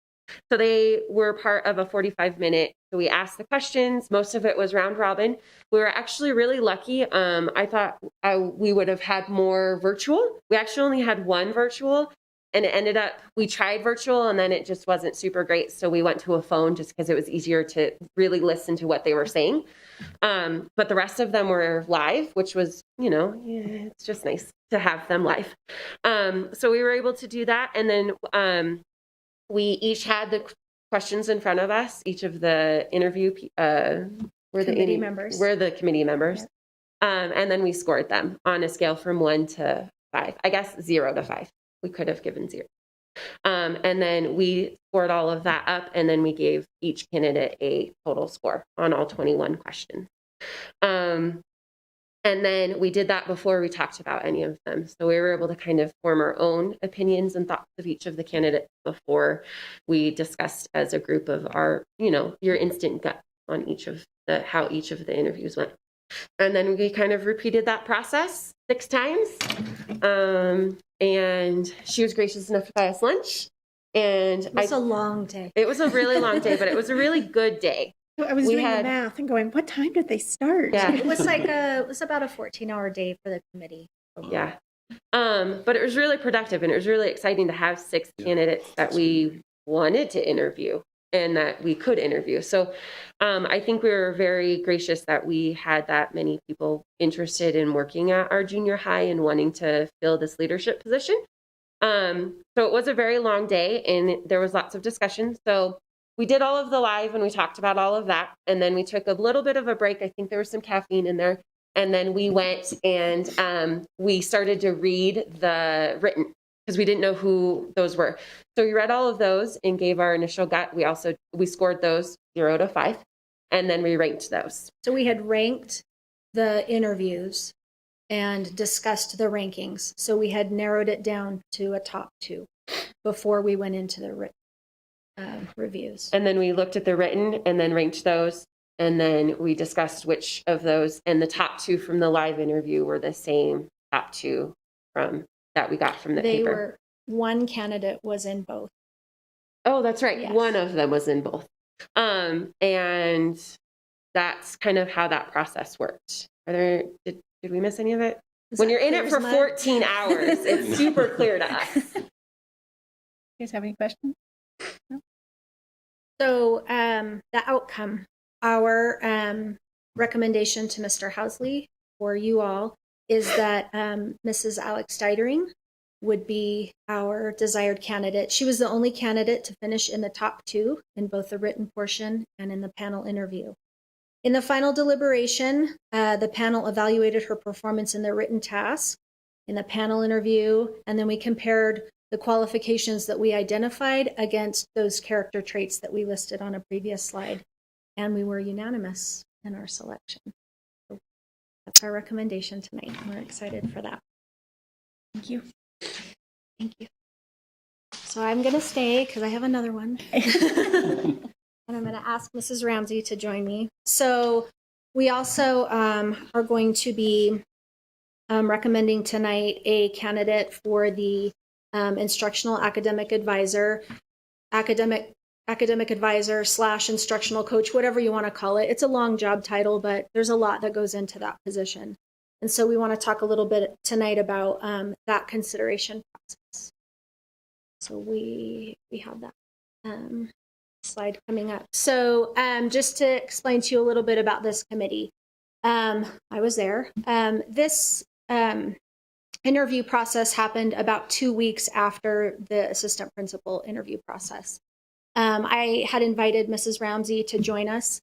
So they were part of a 45-minute. So we asked the questions. Most of it was round robin. We were actually really lucky. I thought we would have had more virtual. We actually only had 1 virtual, and it ended up, we tried virtual and then it just wasn't super great. So we went to a phone just because it was easier to really listen to what they were saying. But the rest of them were live, which was, it's just nice to have them live. So we were able to do that. And then we each had the questions in front of us. Each of the interview Committee members. We're the committee members. Yep. And then we scored them on a scale from 1 to 5. I guess 0 to 5. We could have given 0. And then we scored all of that up, and then we gave each candidate a total score on all 21 questions. And then we did that before we talked about any of them. So we were able to kind of form our own opinions and thoughts of each of the candidates before we discussed as a group of our, your instant gut on how each of the interviews went. And then we kind of repeated that process 6 times. And she was gracious enough to buy us lunch. And It was a long day. It was a really long day, but it was a really good day. I was doing the math and going, what time did they start? Yeah. It was about a 14-hour day for the committee. Yeah. But it was really productive, and it was really exciting to have 6 candidates that we wanted to interview and that we could interview. So I think we were very gracious that we had that many people interested in working at our junior high and wanting to fill this leadership position. So it was a very long day, and there was lots of discussion. So we did all of the live and we talked about all of that. And then we took a little bit of a break. I think there was some caffeine in there. And then we went and we started to read the written, because we didn't know who those were. So we read all of those and gave our initial gut. We scored those 0 to 5, and then we ranked those. So we had ranked the interviews and discussed the rankings. So we had narrowed it down to a top 2 before we went into the reviews. And then we looked at the written and then ranked those. And then we discussed which of those, and the top 2 from the live interview were the same top 2 that we got from the paper. One candidate was in both. Oh, that's right. Yes. One of them was in both. And that's kind of how that process worked. Did we miss any of it? When you're in it for 14 hours, it's super clear to us. You guys have any questions? No? So the outcome, our recommendation to Mr. Housley for you all is that Mrs. Alex Steidering would be our desired candidate. She was the only candidate to finish in the top 2 in both the written portion and in the panel interview. In the final deliberation, the panel evaluated her performance in the written task, in the panel interview, and then we compared the qualifications that we identified against those character traits that we listed on a previous slide. And we were unanimous in our selection. So that's our recommendation tonight. We're excited for that. Thank you. Thank you. So I'm going to stay because I have another one. And I'm going to ask Mrs. Ramsey to join me. So we also are going to be recommending tonight a candidate for the instructional academic advisor, academic advisor / instructional coach, whatever you want to call it. It's a long job title, but there's a lot that goes into that position. And so we want to talk a little bit tonight about that consideration process. So we have that slide coming up. So just to explain to you a little bit about this committee, I was there. This interview process happened about 2 weeks after the assistant principal interview process. I had invited Mrs. Ramsey to join us.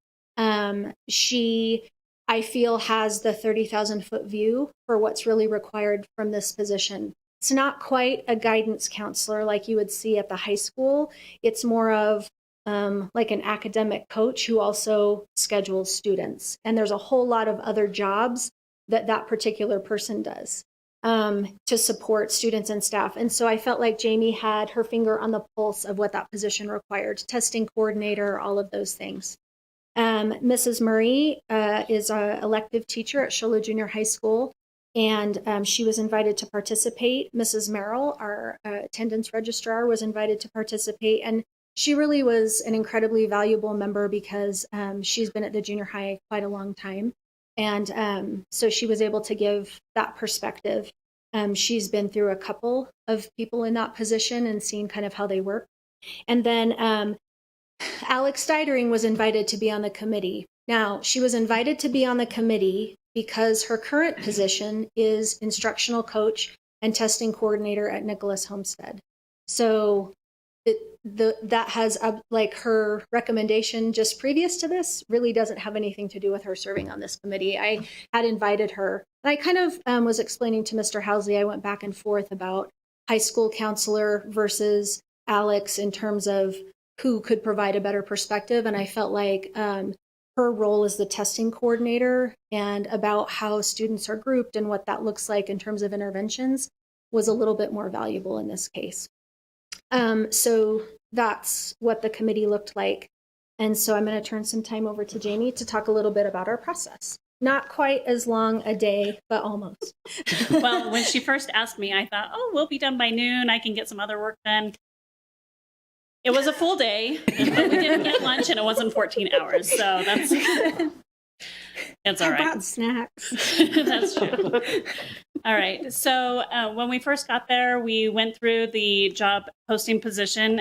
She, I feel, has the 30,000-foot view for what's really required from this position. It's not quite a guidance counselor like you would see at the high school. It's more of like an academic coach who also schedules students. And there's a whole lot of other jobs that particular person does to support students and staff. And so I felt like Jamie had her finger on the pulse of what that position required, testing coordinator, all of those things. Mrs. Murray is an elective teacher at Shola Junior High School, and she was invited to participate. Mrs. Merrill, our attendance registrar, was invited to participate, and she really was an incredibly valuable member because she's been at the junior high quite a long time. And so she was able to give that perspective. She's been through a couple of people in that position and seen kind of how they work. And then Alex Steidering was invited to be on the committee. Now, she was invited to be on the committee because her current position is instructional coach and testing coordinator at Nicholas Homestead. So that has like her recommendation just previous to this really doesn't have anything to do with her serving on this committee. I had invited her. And I kind of was explaining to Mr. Housley, I went back and forth about high school counselor versus Alex in terms of who could provide a better perspective. And I felt like her role as the testing coordinator and about how students are grouped and what that looks like in terms of interventions was a little bit more valuable in this case. So that's what the committee looked like. And so I'm going to turn some time over to Jamie to talk a little bit about our process. Not quite as long a day, but almost. Well, when she first asked me, I thought, oh, we'll be done by noon. I can get some other work done. It was a full day, but we didn't get lunch and it wasn't 14 hours. So that's all right. I brought snacks. That's true. All right. So when we first got there, we went through the job posting position,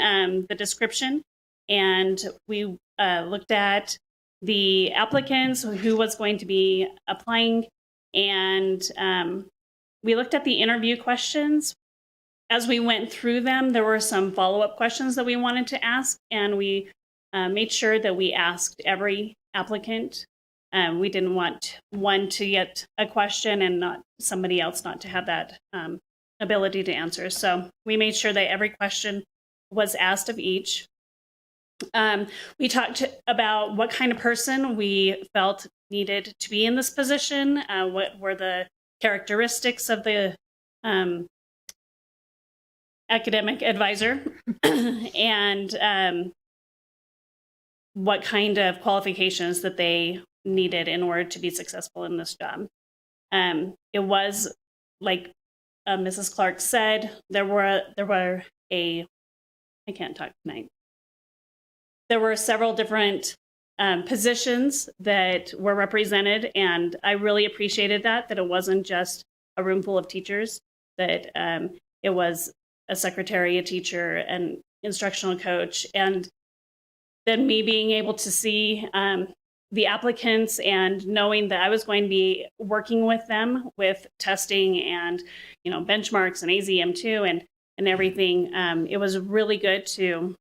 the description, and we looked at the applicants, who was going to be applying, and we looked at the interview questions. As we went through them, there were some follow-up questions that we wanted to ask, and we made sure that we asked every applicant. We didn't want one to get a question and not somebody else not to have that ability to answer. So we made sure that every question was asked of each. We talked about what kind of person we felt needed to be in this position, what were the characteristics of the academic advisor, and what kind of qualifications that they needed in order to be successful in this job. It was like Mrs. Clark said, I can't talk tonight. There were several different positions that were represented, and I really appreciated that it wasn't just a room full of teachers, that it was a secretary, a teacher, an instructional coach, and then me being able to see the applicants and knowing that I was going to be working with them with testing and, benchmarks and AZM2 and everything. It was really good to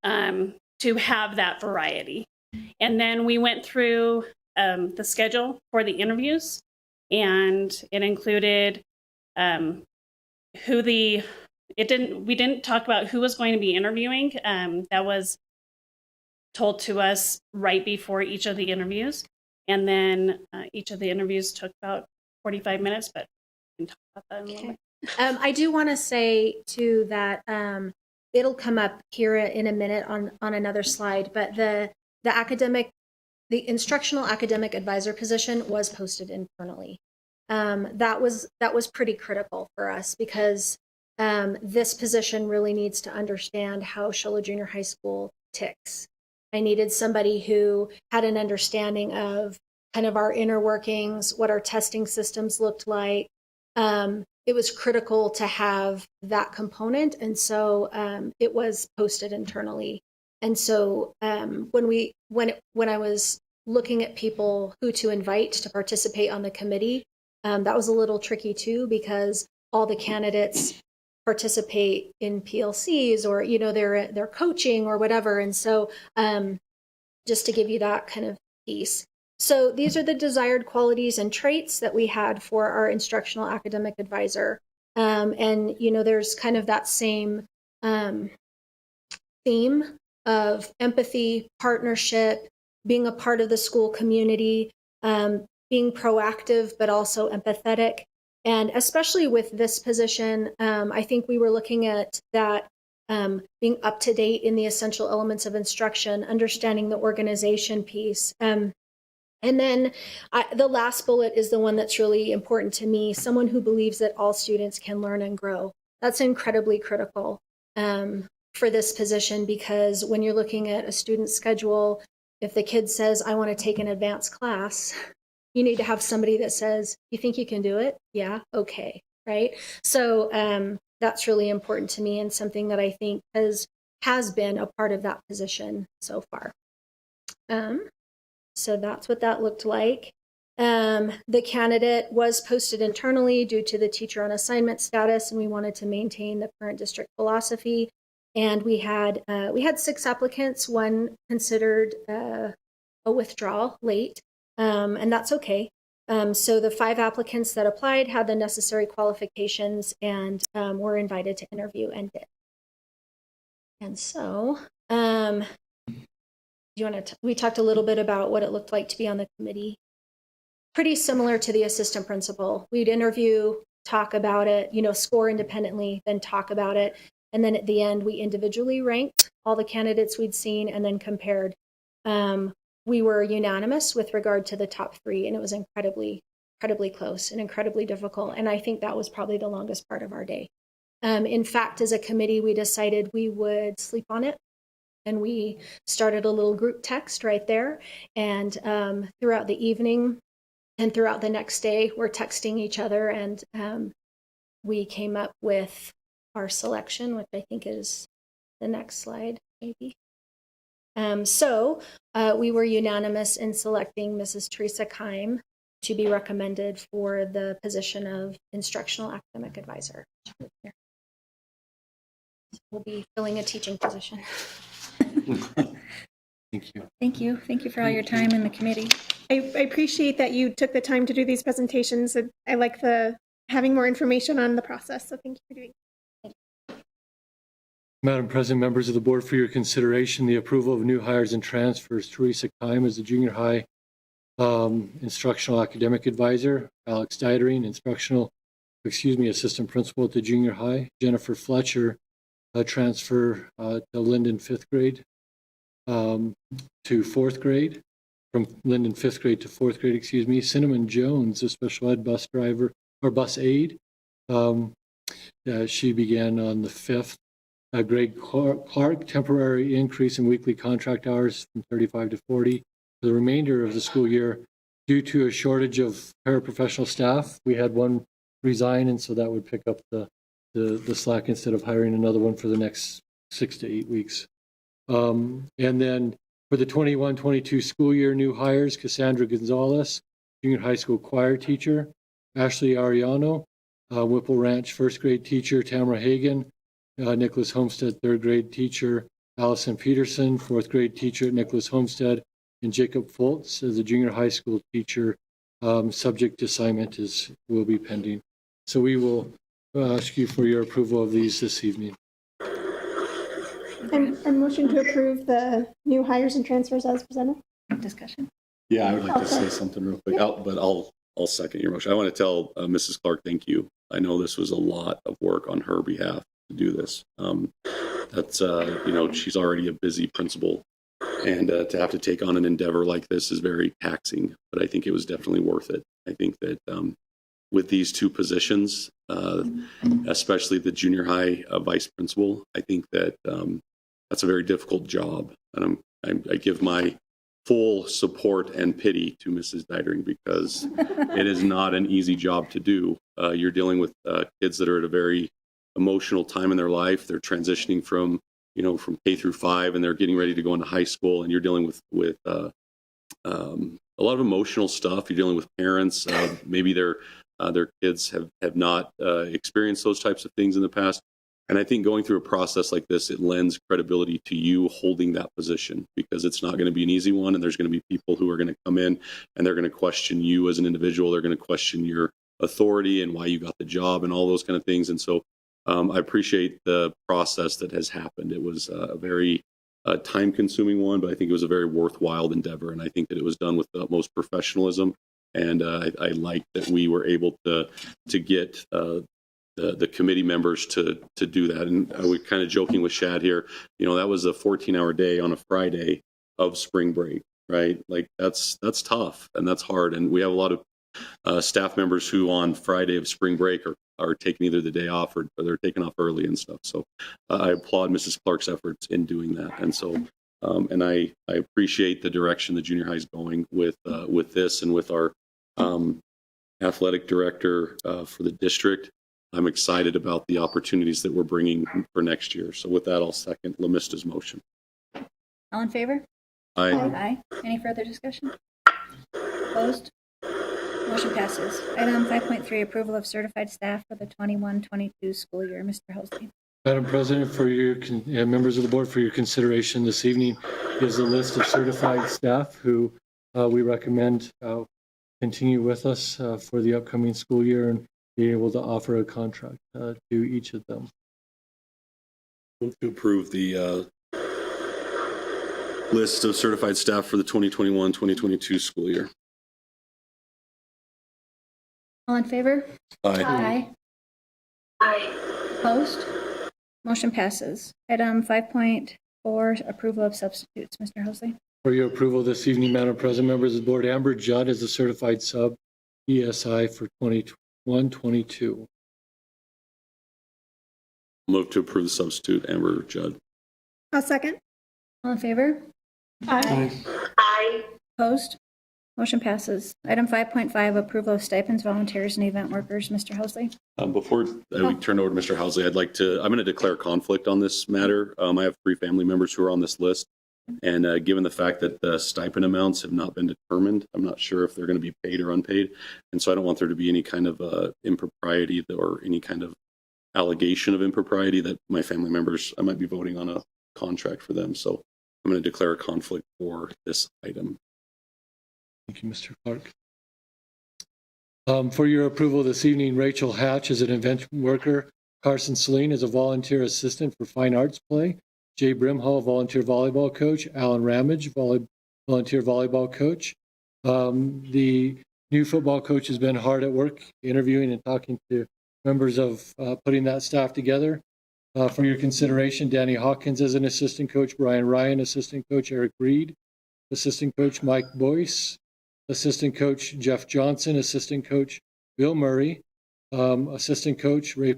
have that variety. And then we went through the schedule for the interviews, and it included we didn't talk about who was going to be interviewing. That was told to us right before each of the interviews. And then each of the interviews took about 45 minutes, but we can talk about that in a little bit. I do want to say too that it'll come up here in a minute on another slide, but the instructional academic advisor position was posted internally. That was pretty critical for us because this position really needs to understand how Show Low Junior High School ticks. I needed somebody who had an understanding of kind of our inner workings, what our testing systems looked like. It was critical to have that component, and so it was posted internally. And so when I was looking at people who to invite to participate on the committee, that was a little tricky too, because all the candidates participate in PLCs or they're coaching or whatever, and so just to give you that kind of piece. So these are the desired qualities and traits that we had for our instructional academic advisor, and there's kind of that same theme of empathy, partnership, being a part of the school community, being proactive but also empathetic. And especially with this position, I think we were looking at that being up to date in the essential elements of instruction, understanding the organization piece. And then the last bullet is the one that's really important to me, someone who believes that all students can learn and grow. That's incredibly critical for this position, because when you're looking at a student schedule, if the kid says, I want to take an advanced class, you need to have somebody that says, you think you can do it? Yeah, okay, right? So that's really important to me and something that I think has been a part of that position so far. So that's what that looked like. The candidate was posted internally due to the teacher on assignment status, and we wanted to maintain the current district philosophy. And we had 6 applicants. One considered a withdrawal late, and that's okay. So the 5 applicants that applied had the necessary qualifications and were invited to interview and did. And so we talked a little bit about what it looked like to be on the committee. Pretty similar to the assistant principal. We'd interview, talk about it, score independently, then talk about it. And then at the end, we individually ranked all the candidates we'd seen and then compared. We were unanimous with regard to the top 3, and it was incredibly close and incredibly difficult. And I think that was probably the longest part of our day. In fact, as a committee, we decided we would sleep on it. And we started a little group text right there. And throughout the evening and throughout the next day, we're texting each other. And we came up with our selection, which I think is the next slide, maybe. So we were unanimous in selecting Mrs. Teresa Keim to be recommended for the position of Instructional Academic Advisor. We'll be filling a teaching position. Thank you. Thank you. Thank you for all your time in the committee. I appreciate that you took the time to do these presentations. I like having more information on the process, so thank you for doing it. Madam President, members of the board, for your consideration, the approval of new hires and transfers. Teresa Keim as the junior high instructional academic advisor, Alex Dietering, assistant principal at the junior high, Jennifer Fletcher, transfer to Linden 5th grade to 4th grade, from Linden 5th grade to 4th grade, Cinnamon Jones, a special ed bus driver or bus aide. She began on the 5th. Greg Clark, temporary increase in weekly contract hours from 35 to 40 for the remainder of the school year due to a shortage of paraprofessional staff. We had one resign, and so that would pick up the slack instead of hiring another one for the next 6 to 8 weeks. And then for the 21-22 school year, new hires, Cassandra Gonzalez, junior high school choir teacher, Ashley Ariano, Whipple Ranch first grade teacher, Tamara Hagan, Nicholas Homestead third grade teacher, Allison Peterson, 4th grade teacher at Nicholas Homestead, and Jacob Foltz as a junior high school teacher. Subject assignment will be pending. So we will ask you for your approval of these this evening. I'm motion to approve the new hires and transfers as presented. Discussion. Yeah, I would like to say something real quick, but I'll second your motion. I want to tell Mrs. Clark, thank you. I know this was a lot of work on her behalf to do this. She's already a busy principal, and to have to take on an endeavor like this is very taxing, but I think it was definitely worth it. I think that with these 2 positions, especially the junior high vice principal, I think that that's a very difficult job. And I give my full support and pity to Mrs. Dietering, because it is not an easy job to do. You're dealing with kids that are at a very emotional time in their life. They're transitioning from K through 5, and they're getting ready to go into high school, and you're dealing with a lot of emotional stuff. You're dealing with parents. Maybe their kids have not experienced those types of things in the past. And I think going through a process like this, it lends credibility to you holding that position, because it's not going to be an easy one. And there's going to be people who are going to come in and they're going to question you as an individual. They're going to question your authority and why you got the job and all those kind of things. And so I appreciate the process that has happened. It was a very time-consuming one, but I think it was a very worthwhile endeavor. And I think that it was done with the utmost professionalism. And I like that we were able to get the committee members to do that. And we're kind of joking with Shad here. That was a 14-hour day on a Friday of spring break, right? Like that's tough and that's hard. And we have a lot of staff members who on Friday of spring break are taking either the day off or they're taking off early and stuff. So I applaud Mrs. Clark's efforts in doing that. And so and I appreciate the direction the junior high is going with this and with our athletic director for the district. I'm excited about the opportunities that we're bringing for next year. So with that, I'll second Lamista's motion. All in favor? Aye. Aye. Any further discussion? Opposed? Motion passes. Item 5.3, approval of certified staff for the 21-22 school year. Mr. Hosley. Madam President, for your members of the board, for your consideration this evening is a list of certified staff who we recommend continue with us for the upcoming school year and be able to offer a contract to each of them. Move to approve the list of certified staff for the 2021-2022 school year. All in favor? Aye. Aye. Opposed? Motion passes. Item 5.4, approval of substitutes. Mr. Hosley. For your approval this evening, Madam President, members of the board, Amber Judd is a certified sub ESI for 21-22. Move to approve the substitute, Amber Judd. I'll second. All in favor? Aye. Aye. Opposed? Motion passes. Item 5.5, approval of stipends, volunteers, and event workers. Mr. Hosley. Before we turn over to Mr. Housley, I'm going to declare conflict on this matter. I have 3 family members who are on this list. And given the fact that the stipend amounts have not been determined, I'm not sure if they're going to be paid or unpaid. And so I don't want there to be any kind of impropriety or any kind of allegation of impropriety that my family members, I might be voting on a contract for them. So I'm going to declare a conflict for this item. Thank you, Mr. Clark. For your approval this evening, Rachel Hatch is an event worker. Carson Celine is a volunteer assistant for fine arts play. Jay Brimhall, volunteer volleyball coach. Alan Ramage, volunteer volleyball coach. The new football coach has been hard at work interviewing and talking to members of putting that staff together. For your consideration, Danny Hawkins is an assistant coach. Brian Ryan, assistant coach. Eric Reed, assistant coach. Mike Boyce, assistant coach. Jeff Johnson, assistant coach. Bill Murray, assistant coach. Ray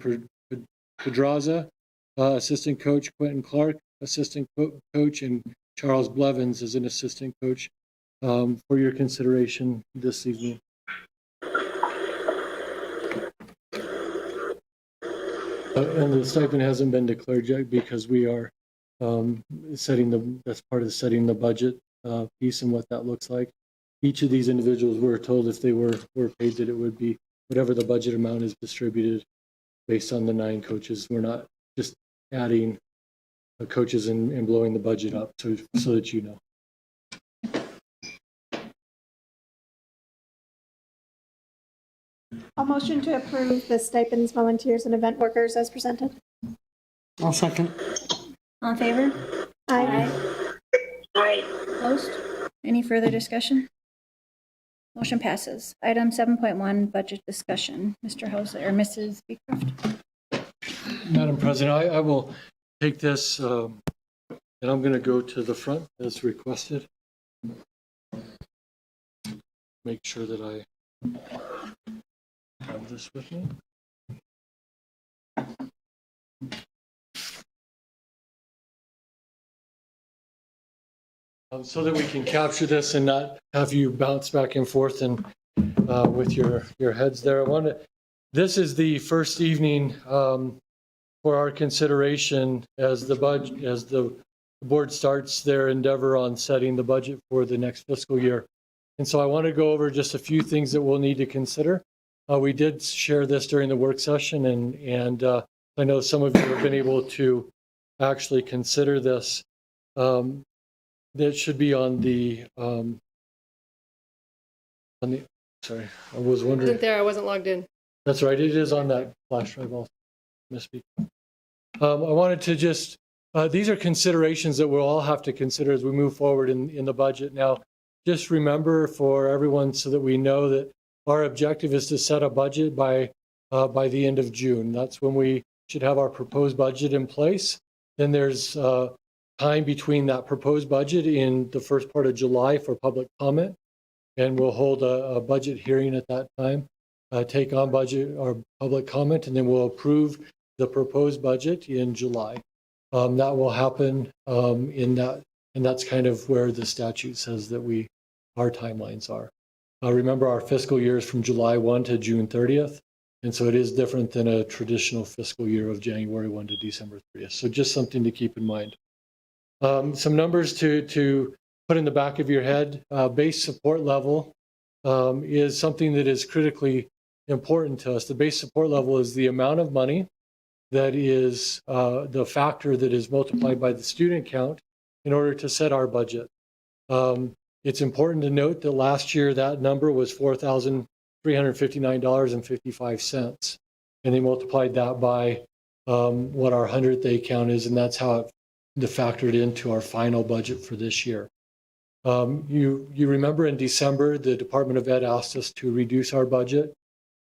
Pedraza, assistant coach. Quentin Clark, assistant coach, and Charles Blevins is an assistant coach for your consideration this evening. And the stipend hasn't been declared yet because we are that's part of setting the budget piece and what that looks like. Each of these individuals were told if they were paid that it would be whatever the budget amount is distributed based on the 9 coaches. We're not just adding coaches and blowing the budget up so that you know. I'll motion to approve the stipends, volunteers, and event workers as presented. I'll second. All in favor? Aye. Aye. Opposed? Any further discussion? Motion passes. Item 7.1, budget discussion. Mr. Hosley or Mrs. Beecroft. Madam President, I will take this and I'm going to go to the front as requested. Make sure that I have this with me. So that we can capture this and not have you bounce back and forth and with your heads there. This is the first evening for our consideration as the board starts their endeavor on setting the budget for the next fiscal year. And so I want to go over just a few things that we'll need to consider. We did share this during the work session, and I know some of you have been able to actually consider this. That should be on the sorry, I was wondering. Wasn't there? I wasn't logged in. That's right. It is on that flash drive also. Misspeak. I wanted to just, these are considerations that we'll all have to consider as we move forward in the budget. Now, just remember for everyone so that we know that our objective is to set a budget by the end of June. That's when we should have our proposed budget in place. Then there's time between that proposed budget in the first part of July for public comment. And we'll hold a budget hearing at that time, take on budget or public comment, and then we'll approve the proposed budget in July. That will happen in that, and that's kind of where the statute says that our timelines are. Remember, our fiscal year is from July 1 to June 30th. And so it is different than a traditional fiscal year of January 1 to December 30th. So just something to keep in mind. Some numbers to put in the back of your head. Base support level is something that is critically important to us. The base support level is the amount of money that is the factor that is multiplied by the student count in order to set our budget. It's important to note that last year that number was $4,359.55. And they multiplied that by what our 100th day count is, and that's how it factored into our final budget for this year. You remember in December, the Department of Ed asked us to reduce our budget.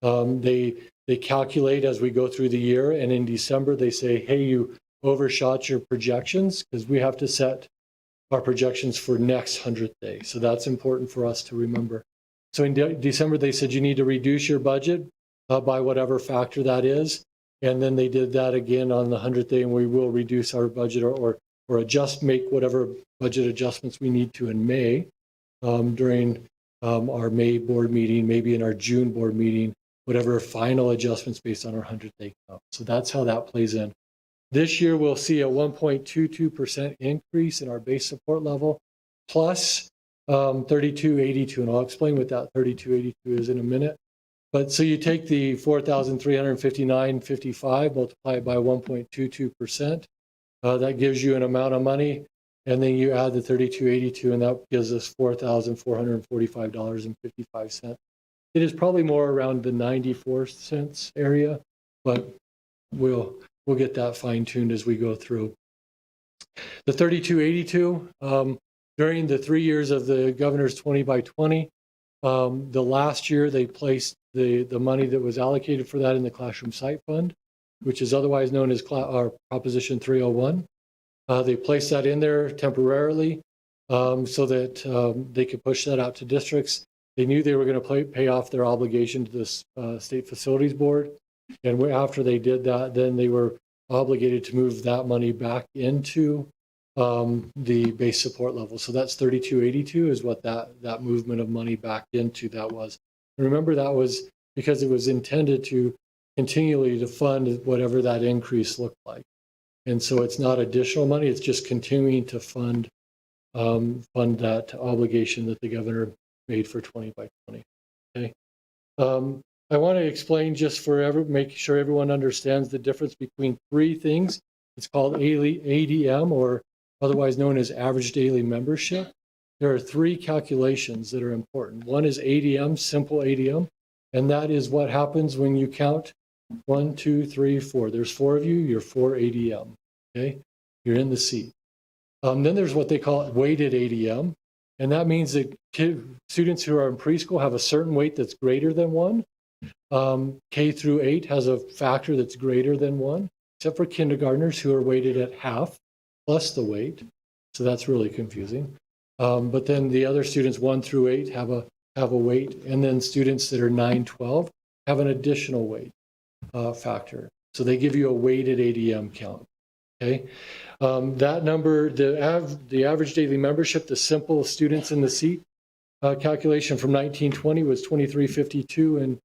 They calculate as we go through the year, and in December they say, hey, you overshot your projections, because we have to set our projections for next 100th day. So that's important for us to remember. So in December, they said you need to reduce your budget by whatever factor that is. And then they did that again on the 100th day, and we will reduce our budget or make whatever budget adjustments we need to in May during our May board meeting, maybe in our June board meeting, whatever final adjustments based on our 100th day count. So that's how that plays in. This year, we'll see a 1.22% increase in our base support level, plus 3282, and I'll explain what that 3282 is in a minute. But so you take the 4,359.55, multiply it by 1.22%. That gives you an amount of money, and then you add the 3282, and that gives us $4,445.55. It is probably more around the 94 cents area, but we'll get that fine-tuned as we go through. The 3282, during the 3 years of the governor's 20 by 20, the last year they placed the money that was allocated for that in the Classroom Site Fund, which is otherwise known as our Proposition 301. They placed that in there temporarily so that they could push that out to districts. They knew they were going to pay off their obligation to the State Facilities Board. And after they did that, then they were obligated to move that money back into the base support level. So that's 3282 is what that movement of money back into that was. And remember, that was because it was intended to continually to fund whatever that increase looked like. And so it's not additional money, it's just continuing to fund that obligation that the governor made for 20 by 20. Okay. I want to explain just make sure everyone understands the difference between three things. It's called ADM, or otherwise known as average daily membership. There are three calculations that are important. One is ADM, simple ADM, and that is what happens when you count 1, 2, 3, 4. There's 4 of you, you're 4 ADM, okay? You're in the seat. Then there's what they call weighted ADM, and that means that students who are in preschool have a certain weight that's greater than 1. K through 8 has a factor that's greater than 1, except for kindergartners who are weighted at half plus the weight. So that's really confusing. But then the other students 1 through 8 have a weight, and then students that are 9, 12 have an additional weight factor. So they give you a weighted ADM count. Okay, that number, the average daily membership, the simple students in the seat calculation from 1920 was 2352 and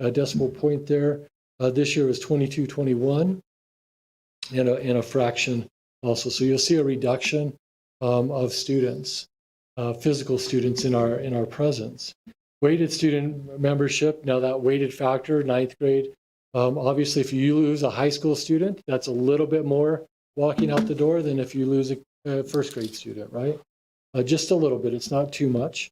a decimal point there. This year was 2221 and a fraction also. So you'll see a reduction of students, physical students in our presence. Weighted student membership, now that weighted factor, 9th grade, obviously if you lose a high school student, that's a little bit more walking out the door than if you lose a first grade student, right? Just a little bit, it's not too much.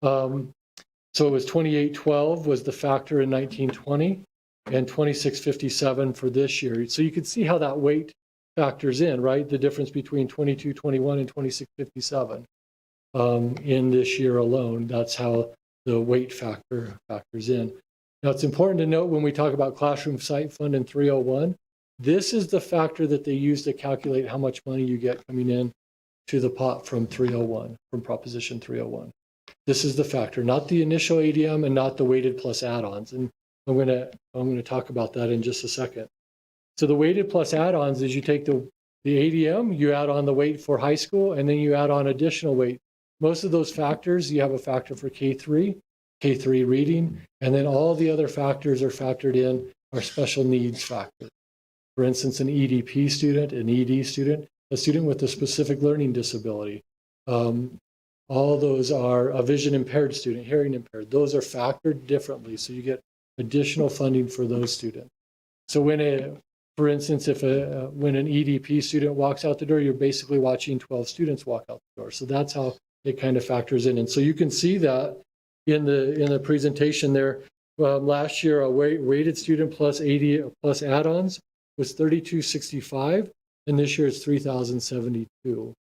So it was 2812 was the factor in 1920 and 2657 for this year. So you can see how that weight factors in, right? The difference between 2221 and 2657 in this year alone. That's how the weight factors in. Now it's important to note when we talk about Classroom Site Fund and 301, this is the factor that they use to calculate how much money you get coming in to the pot from 301, from Proposition 301. This is the factor, not the initial ADM and not the weighted plus add-ons. And I'm going to talk about that in just a second. So the weighted plus add-ons is you take the ADM, you add on the weight for high school, and then you add on additional weight. Most of those factors, you have a factor for K3, K3 reading, and then all the other factors are factored in our special needs factor. For instance, an EDP student, an ED student, a student with a specific learning disability. All those are a vision impaired student, hearing impaired. Those are factored differently, so you get additional funding for those students. So for instance, when an EDP student walks out the door, you're basically watching 12 students walk out the door. So that's how it kind of factors in. And so you can see that in the presentation there. Last year, a weighted student plus 80 plus add-ons was 3265, and this year it's 3072.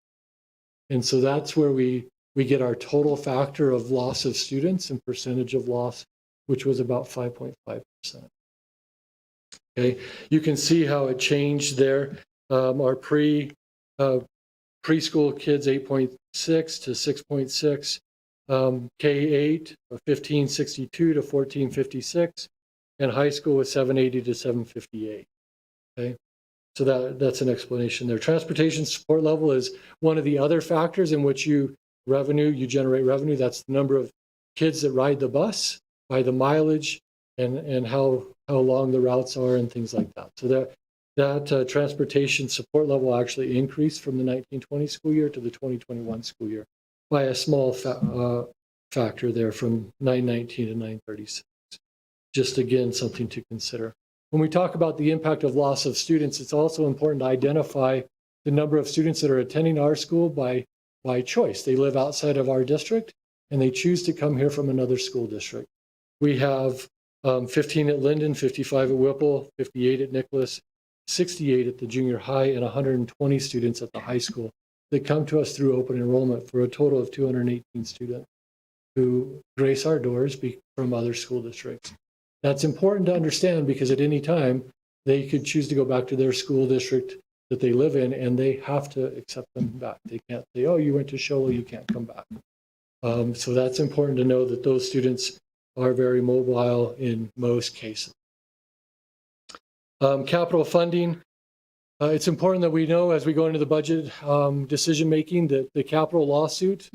And so that's where we get our total factor of loss of students and percentage of loss, which was about 5.5%. Okay, you can see how it changed there. Our preschool kids 8.6 to 6.6, K8 1562 to 1456, and high school was 780 to 758. Okay, so that's an explanation there. Transportation support level is one of the other factors in which you generate revenue. That's the number of kids that ride the bus, by the mileage, and how long the routes are and things like that. So that transportation support level actually increased from the 1920 school year to the 2021 school year by a small factor there from 919 to 936. Just again, something to consider. When we talk about the impact of loss of students, it's also important to identify the number of students that are attending our school by choice. They live outside of our district and they choose to come here from another school district. We have 15 at Linden, 55 at Whipple, 58 at Nicholas, 68 at the junior high, and 120 students at the high school that come to us through open enrollment, for a total of 218 students who grace our doors from other school districts. That's important to understand because at any time they could choose to go back to their school district that they live in, and they have to accept them back. They can't say, oh, you went to Shola, you can't come back. So that's important to know that those students are very mobile in most cases. Capital funding. It's important that we know as we go into the budget decision making that the capital lawsuit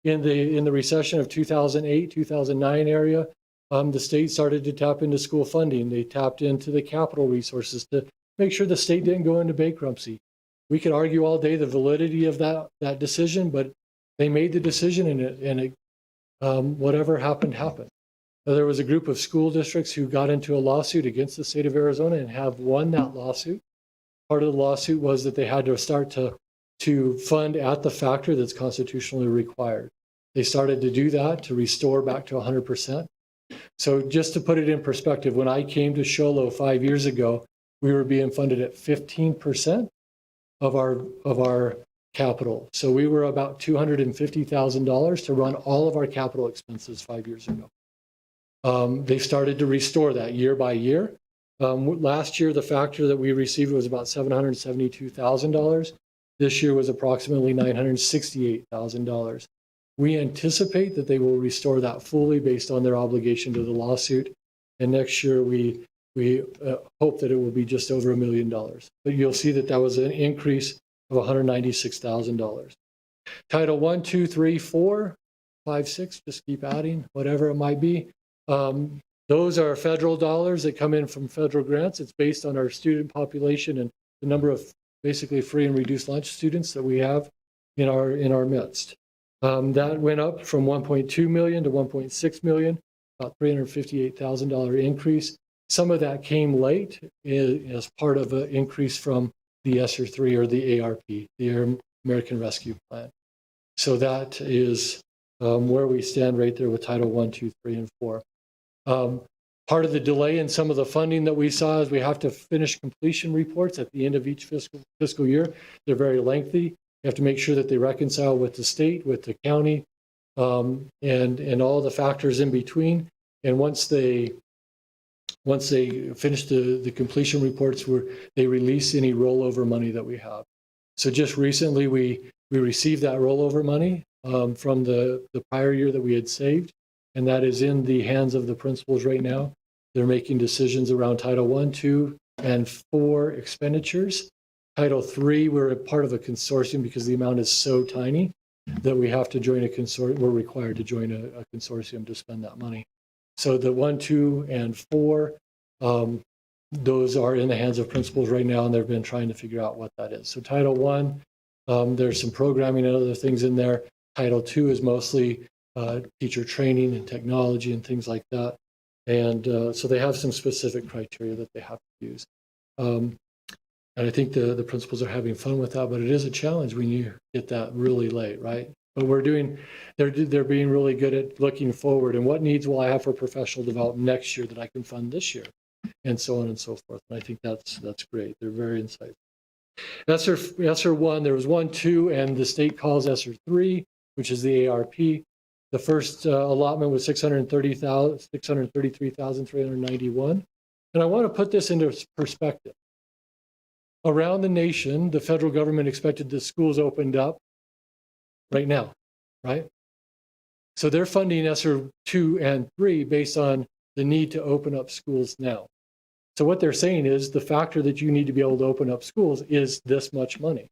in the recession of 2008, 2009 area, the state started to tap into school funding. They tapped into the capital resources to make sure the state didn't go into bankruptcy. We could argue all day the validity of that decision, but they made the decision, and whatever happened, happened. There was a group of school districts who got into a lawsuit against the state of Arizona and have won that lawsuit. Part of the lawsuit was that they had to start to fund at the factor that's constitutionally required. They started to do that to restore back to 100%. So just to put it in perspective, when I came to Sholo 5 years ago, we were being funded at 15% of our capital. So we were about $250,000 to run all of our capital expenses 5 years ago. They started to restore that year by year. Last year, the factor that we received was about $772,000. This year was approximately $968,000. We anticipate that they will restore that fully based on their obligation to the lawsuit. And next year, we hope that it will be just over $1 million. But you'll see that was an increase of $196,000. Title 1, 2, 3, 4, 5, 6, just keep adding, whatever it might be. Those are federal dollars that come in from federal grants. It's based on our student population and the number of basically free and reduced lunch students that we have in our midst. That went up from 1.2 million to 1.6 million, about $358,000 increase. Some of that came late as part of an increase from the ESSER 3 or the ARP, the American Rescue Plan. So that is where we stand right there with Title 1, 2, 3, and 4. Part of the delay in some of the funding that we saw is we have to finish completion reports at the end of each fiscal year. They're very lengthy. You have to make sure that they reconcile with the state, with the county, and all the factors in between. And once they finish the completion reports, they release any rollover money that we have. So just recently, we received that rollover money from the prior year that we had saved, and that is in the hands of the principals right now. They're making decisions around Title 1, 2, and 4 expenditures. Title 3, we're a part of a consortium because the amount is so tiny. that we have to join a consortium. We're required to join a consortium to spend that money. So the 1, 2, and 4, those are in the hands of principals right now, and they've been trying to figure out what that is. So Title I, there's some programming and other things in there. Title II is mostly teacher training and technology and things like that. And so they have some specific criteria that they have to use. And I think the principals are having fun with that, but it is a challenge when you get that really late, right? But they're being really good at looking forward and what needs will I have for professional development next year that I can fund this year, and so on and so forth. And I think that's great. They're very insightful. ESSER 1, there was 1, 2, and the state calls ESSER 3, which is the ARP. The first allotment was $633,391. And I want to put this into perspective. Around the nation, the federal government expected the schools opened up right now, right? So they're funding ESSER 2 and 3 based on the need to open up schools now. So what they're saying is the factor that you need to be able to open up schools is this much money.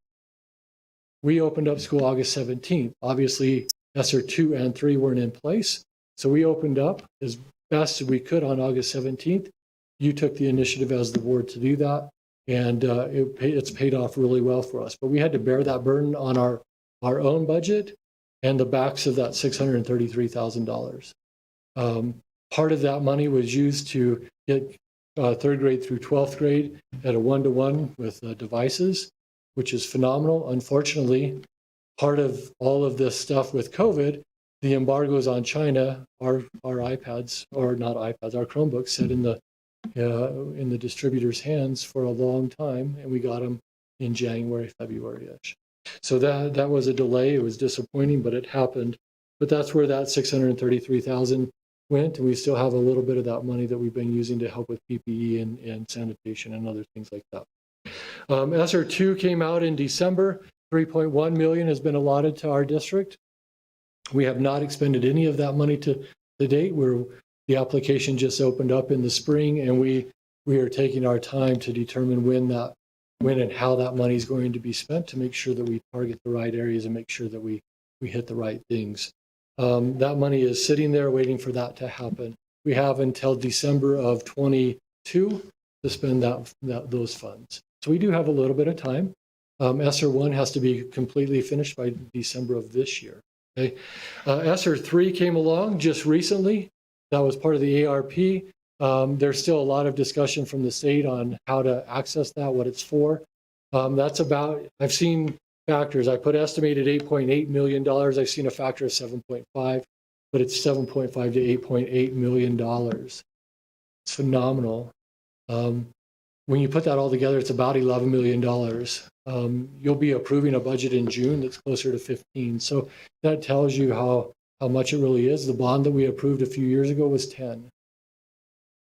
We opened up school August 17th. Obviously, ESSER 2 and 3 weren't in place. So we opened up as best as we could on August 17th. You took the initiative as the board to do that. And it's paid off really well for us. But we had to bear that burden on our own budget and the backs of that $633,000. Part of that money was used to get 3rd grade through 12th grade at a 1-to-1 with devices, which is phenomenal. Unfortunately, part of all of this stuff with COVID, the embargoes on China, our iPads, or not iPads, our Chromebooks sit in the distributor's hands for a long time, and we got them in January, February-ish. So that was a delay. It was disappointing, but it happened. But that's where that $633,000 went, and we still have a little bit of that money that we've been using to help with PPE and sanitation and other things like that. ESSER 2 came out in December. $3.1 million has been allotted to our district. We have not expended any of that money to date. The application just opened up in the spring, and we are taking our time to determine when and how that money is going to be spent to make sure that we target the right areas and make sure that we hit the right things. That money is sitting there waiting for that to happen. We have until December of 22 to spend those funds. So we do have a little bit of time. ESSER 1 has to be completely finished by December of this year. Okay? ESSER 3 came along just recently. That was part of the ARP. There's still a lot of discussion from the state on how to access that, what it's for. I've seen factors. I put estimated $8.8 million. I've seen a factor of 7.5, but it's 7.5 to $8.8 million. It's phenomenal. When you put that all together, it's about $11 million. You'll be approving a budget in June that's closer to 15. So that tells you how much it really is. The bond that we approved a few years ago was 10.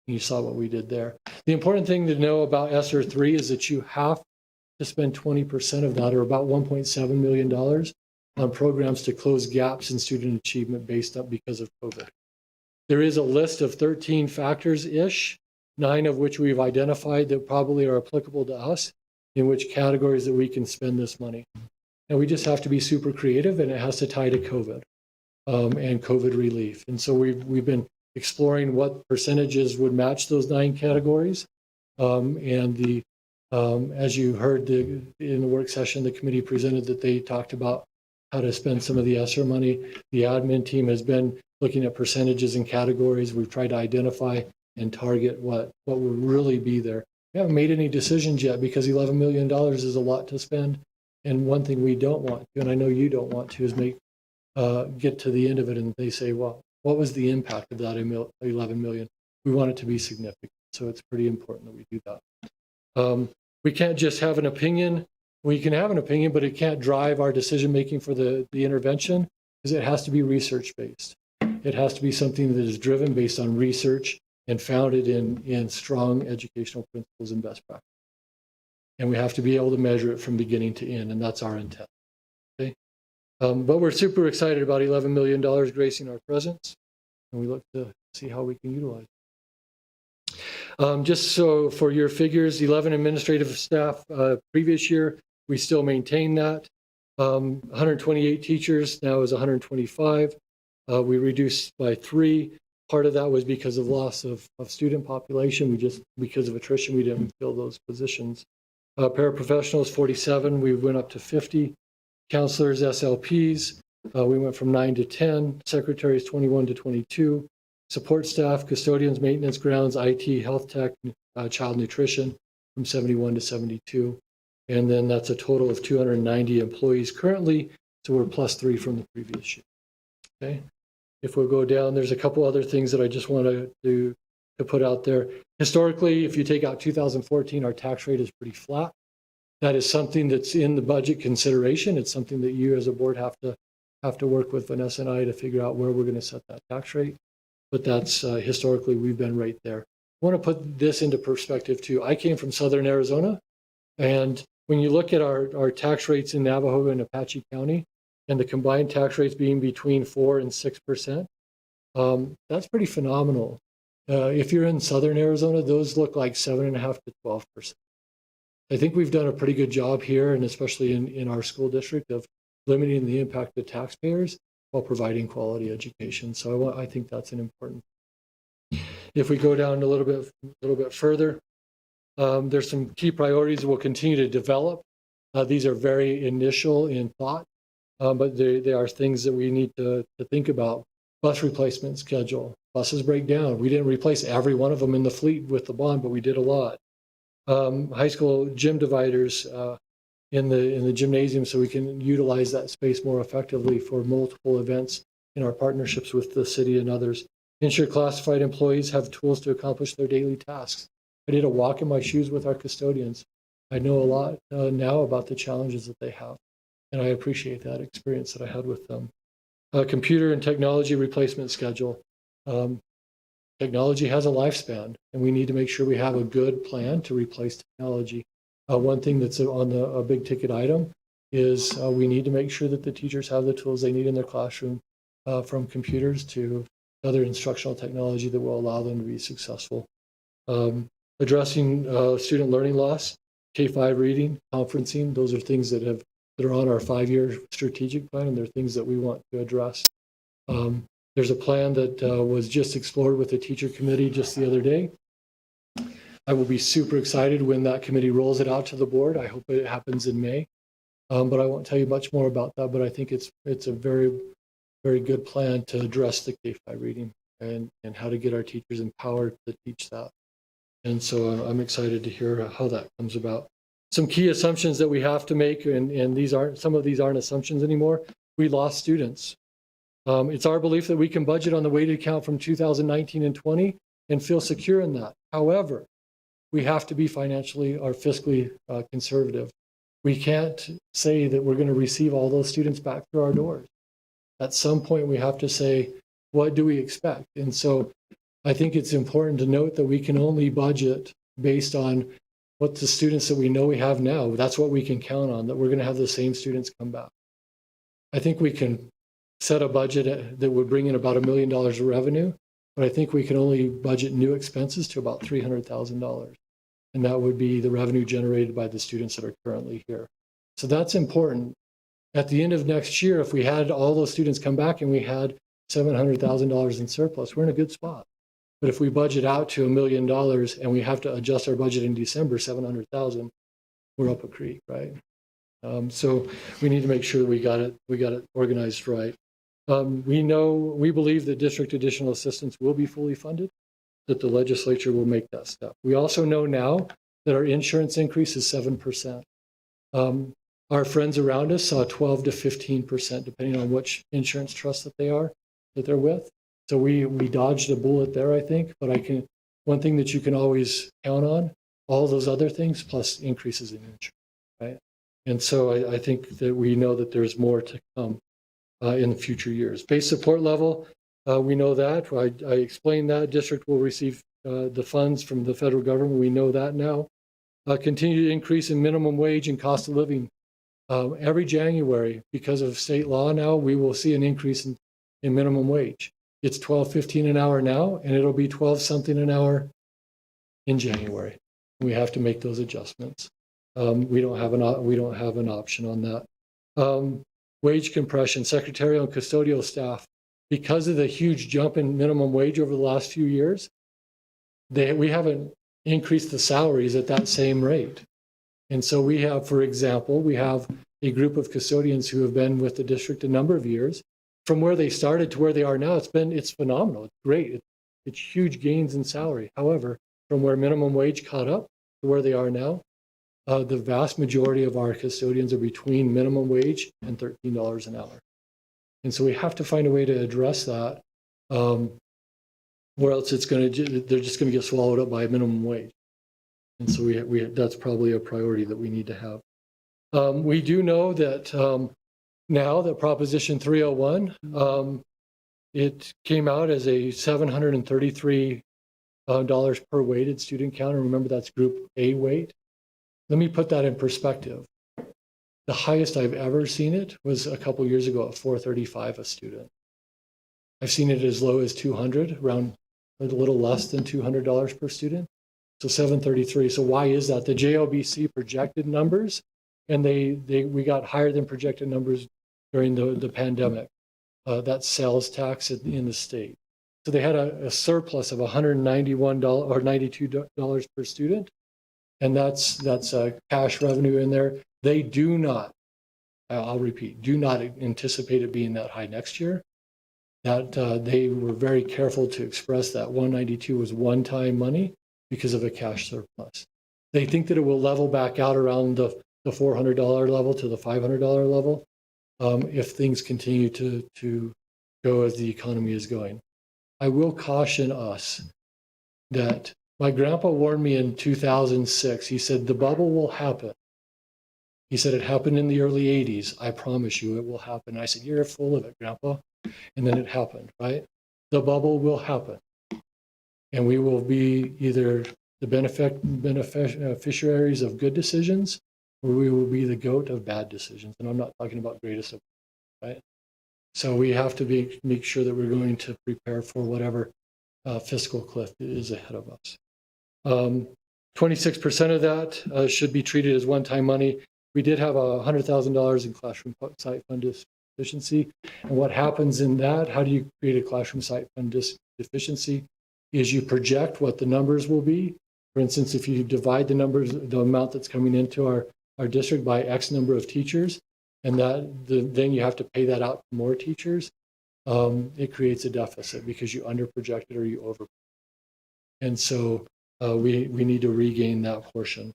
You saw what we did there. The important thing to know about ESSER 3 is that you have to spend 20% of that, or about $1.7 million, on programs to close gaps in student achievement because of COVID. There is a list of 13 factors-ish, 9 of which we've identified that probably are applicable to us, in which categories that we can spend this money. And we just have to be super creative, and it has to tie to COVID. And COVID relief. And so we've been exploring what percentages would match those 9 categories. As you heard in the work session, the committee presented that they talked about how to spend some of the ESSER money. The admin team has been looking at percentages and categories. We've tried to identify and target what will really be there. We haven't made any decisions yet because $11 million is a lot to spend. And one thing we don't want to, and I know you don't want to, is get to the end of it and they say, well, what was the impact of that 11 million? We want it to be significant. So it's pretty important that we do that. We can't just have an opinion. We can have an opinion, but it can't drive our decision-making for the intervention, because it has to be research-based. It has to be something that is driven based on research and founded in strong educational principles and best practice. And we have to be able to measure it from beginning to end, and that's our intent. Okay? But we're super excited about $11 million gracing our presence, and we look to see how we can utilize it. Just so for your figures, 11 administrative staff previous year, we still maintain that. 128 teachers, now is 125. We reduced by 3. Part of that was because of loss of student population. Because of attrition, we didn't fill those positions. Paraprofessionals, 47. We went up to 50. Counselors, SLPs, we went from 9 to 10. Secretaries, 21 to 22. Support staff, custodians, maintenance, grounds, IT, health tech, child nutrition, from 71 to 72. And then that's a total of 290 employees currently, so we're +3 from the previous year. Okay. If we go down, there's a couple other things that I just wanted to put out there. Historically, if you take out 2014, our tax rate is pretty flat. That is something that's in the budget consideration. It's something that you as a board have to work with Vanessa and I to figure out where we're going to set that tax rate. But that's historically, we've been right there. I want to put this into perspective too. I came from Southern Arizona, and when you look at our tax rates in Navajo and Apache County, and the combined tax rates being between 4% and 6%, that's pretty phenomenal. If you're in Southern Arizona, those look like 7.5% to 12%. I think we've done a pretty good job here, and especially in our school district, of limiting the impact of taxpayers while providing quality education. So I think that's an important. If we go down a little bit further, there's some key priorities we'll continue to develop. These are very initial in thought, but they are things that we need to think about. Bus replacement schedule. Buses break down. We didn't replace every one of them in the fleet with the bond, but we did a lot. High school gym dividers in the gymnasium, so we can utilize that space more effectively for multiple events in our partnerships with the city and others. Ensure classified employees have tools to accomplish their daily tasks. I did a walk in my shoes with our custodians. I know a lot now about the challenges that they have, and I appreciate that experience that I had with them. Computer and technology replacement schedule. Technology has a lifespan, and we need to make sure we have a good plan to replace technology. One thing that's on a big ticket item is we need to make sure that the teachers have the tools they need in their classroom, from computers to other instructional technology that will allow them to be successful. Addressing student learning loss, K-5 reading, conferencing, those are things that are on our 5-year strategic plan, and they're things that we want to address. There's a plan that was just explored with the teacher committee just the other day. I will be super excited when that committee rolls it out to the board. I hope it happens in May, but I won't tell you much more about that. But I think it's a very, very good plan to address the K-5 reading and how to get our teachers empowered to teach that. And so I'm excited to hear how that comes about. Some key assumptions that we have to make, and some of these aren't assumptions anymore. We lost students. It's our belief that we can budget on the weighted count from 2019 and 20 and feel secure in that. However, we have to be financially or fiscally conservative. We can't say that we're going to receive all those students back through our doors. At some point, we have to say, what do we expect? And so I think it's important to note that we can only budget based on what the students that we know we have now. That's what we can count on, that we're going to have the same students come back. I think we can set a budget that would bring in about $1 million of revenue, but I think we can only budget new expenses to about $300,000. And that would be the revenue generated by the students that are currently here. So that's important. At the end of next year, if we had all those students come back and we had $700,000 in surplus, we're in a good spot. But if we budget out to $1 million and we have to adjust our budget in December, $700,000, we're up a creek, right? So we need to make sure we got it organized right. We believe that district additional assistance will be fully funded, that the legislature will make that step. We also know now that our insurance increase is 7%. Our friends around us saw 12 to 15%, depending on which insurance trust that they're with. So we dodged a bullet there, I think. But one thing that you can always count on, all those other things plus increases in insurance, right? And so I think that we know that there's more to come in the future years. Base support level, we know that. I explained that. District will receive the funds from the federal government. We know that now. Continued increase in minimum wage and cost of living. Every January, because of state law now, we will see an increase in minimum wage. It's $12.15 an hour now, and it'll be 12 something an hour in January. We have to make those adjustments. We don't have an option on that. Wage compression, secretarial and custodial staff, because of the huge jump in minimum wage over the last few years, we haven't increased the salaries at that same rate. And so we have, for example, we have a group of custodians who have been with the district a number of years. From where they started to where they are now, it's phenomenal. It's great. It's huge gains in salary. However, from where minimum wage caught up to where they are now, the vast majority of our custodians are between minimum wage and $13 an hour. And so we have to find a way to address that, or else they're just going to get swallowed up by minimum wage. And so that's probably a priority that we need to have. We do know that now that Proposition 301, it came out as a $733 per weighted student count. And remember, that's Group A weight. Let me put that in perspective. The highest I've ever seen it was a couple years ago at $435 a student. I've seen it as low as $200, around a little less than $200 per student. So $733. So why is that? The JLBC projected numbers, and we got higher than projected numbers during the pandemic. That's sales tax in the state. So they had a surplus of $191 or $92 per student, and that's cash revenue in there. They do not, I'll repeat, do not anticipate it being that high next year. That they were very careful to express that 192 was one-time money because of a cash surplus. They think that it will level back out around the $400 level to the $500 level if things continue to go as the economy is going. I will caution us that my grandpa warned me in 2006. He said, the bubble will happen. He said, it happened in the early 80s. I promise you it will happen. I said, you're full of it, Grandpa. And then it happened, right? The bubble will happen. And we will be either the beneficiaries of good decisions, or we will be the goat of bad decisions. And I'm not talking about greatest of, right? So we have to make sure that we're going to prepare for whatever fiscal cliff is ahead of us. 26% of that should be treated as one-time money. We did have $100,000 in classroom site fund deficiency. And what happens in that, how do you create a classroom site fund deficiency, is you project what the numbers will be. For instance, if you divide the amount that's coming into our district by X number of teachers, and then you have to pay that out to more teachers, it creates a deficit because you under-projected or you over. And so we need to regain that portion.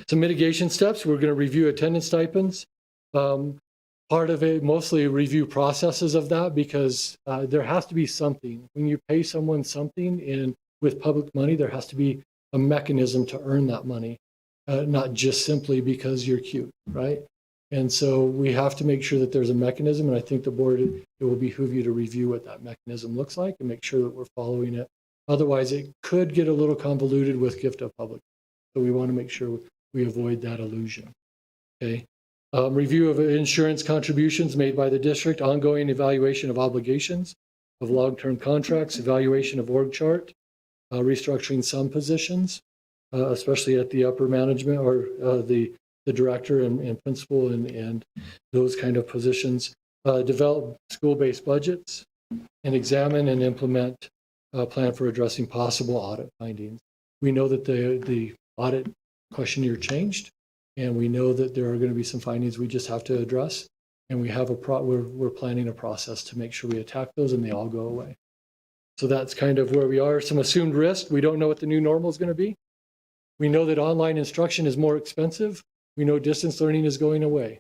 Some mitigation steps. We're going to review attendance stipends. Part of it, mostly review processes of that, because there has to be something. When you pay someone something with public money, there has to be a mechanism to earn that money, not just simply because you're cute, right? And so we have to make sure that there's a mechanism, and I think the board, it will behoove you to review what that mechanism looks like and make sure that we're following it. Otherwise, it could get a little convoluted with gift of public. So we want to make sure we avoid that illusion, okay? Review of insurance contributions made by the district, ongoing evaluation of obligations of long-term contracts, evaluation of org chart, restructuring some positions, especially at the upper management or the director and principal and those kind of positions. Develop school-based budgets and examine and implement a plan for addressing possible audit findings. We know that the audit questionnaire changed, and we know that there are going to be some findings we just have to address. And we have we're planning a process to make sure we attack those and they all go away. So that's kind of where we are. Some assumed risk. We don't know what the new normal is going to be. We know that online instruction is more expensive. We know distance learning is going away.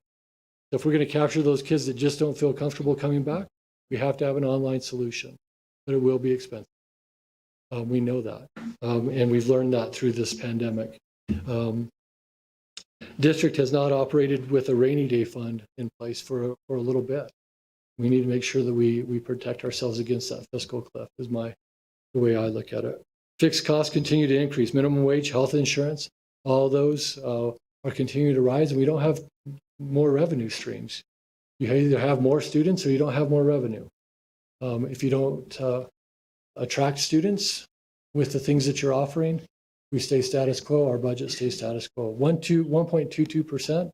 So if we're going to capture those kids that just don't feel comfortable coming back, we have to have an online solution, but it will be expensive. We know that, and we've learned that through this pandemic. District has not operated with a rainy day fund in place for a little bit. We need to make sure that we protect ourselves against that fiscal cliff, is the way I look at it. Fixed costs continue to increase. Minimum wage, health insurance, all those are continuing to rise, and we don't have more revenue streams. You either have more students or you don't have more revenue. If you don't attract students with the things that you're offering, we stay status quo, our budget stays status quo. 1.22%,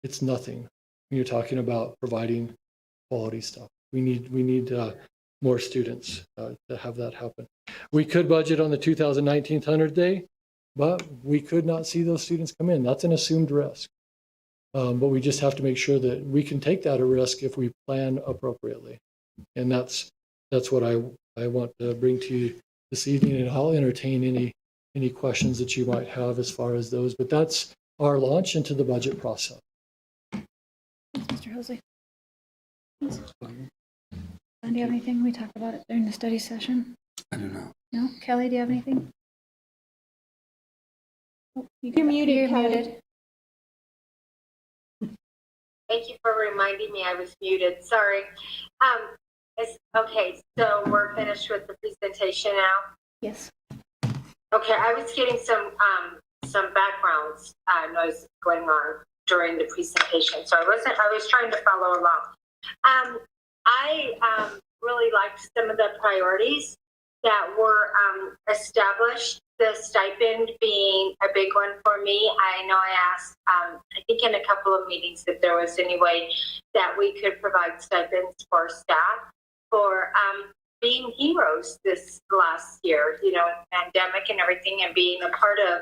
it's nothing. when you're talking about providing quality stuff. We need more students to have that happen. We could budget on the 2019 100th day, but we could not see those students come in. That's an assumed risk. But we just have to make sure that we can take that risk if we plan appropriately. And that's what I want to bring to you this evening, and I'll entertain any questions that you might have as far as those. But that's our launch into the budget process. Thanks, Mr. Hosley. Do you have anything? We talked about it during the study session. I don't know. No? Kelly, do you have anything? Oh, You're muted, You're Kelly. muted. Thank you for reminding me I was muted. Sorry. Okay, so we're finished with the presentation now. Yes. Okay, I was getting some background noise going on during the presentation, so I was trying to follow along. I really liked some of the priorities that were established, the stipend being a big one for me. I know I asked, I think in a couple of meetings, if there was any way that we could provide stipends for staff for being heroes this last year, you know, pandemic and everything, and being a part of,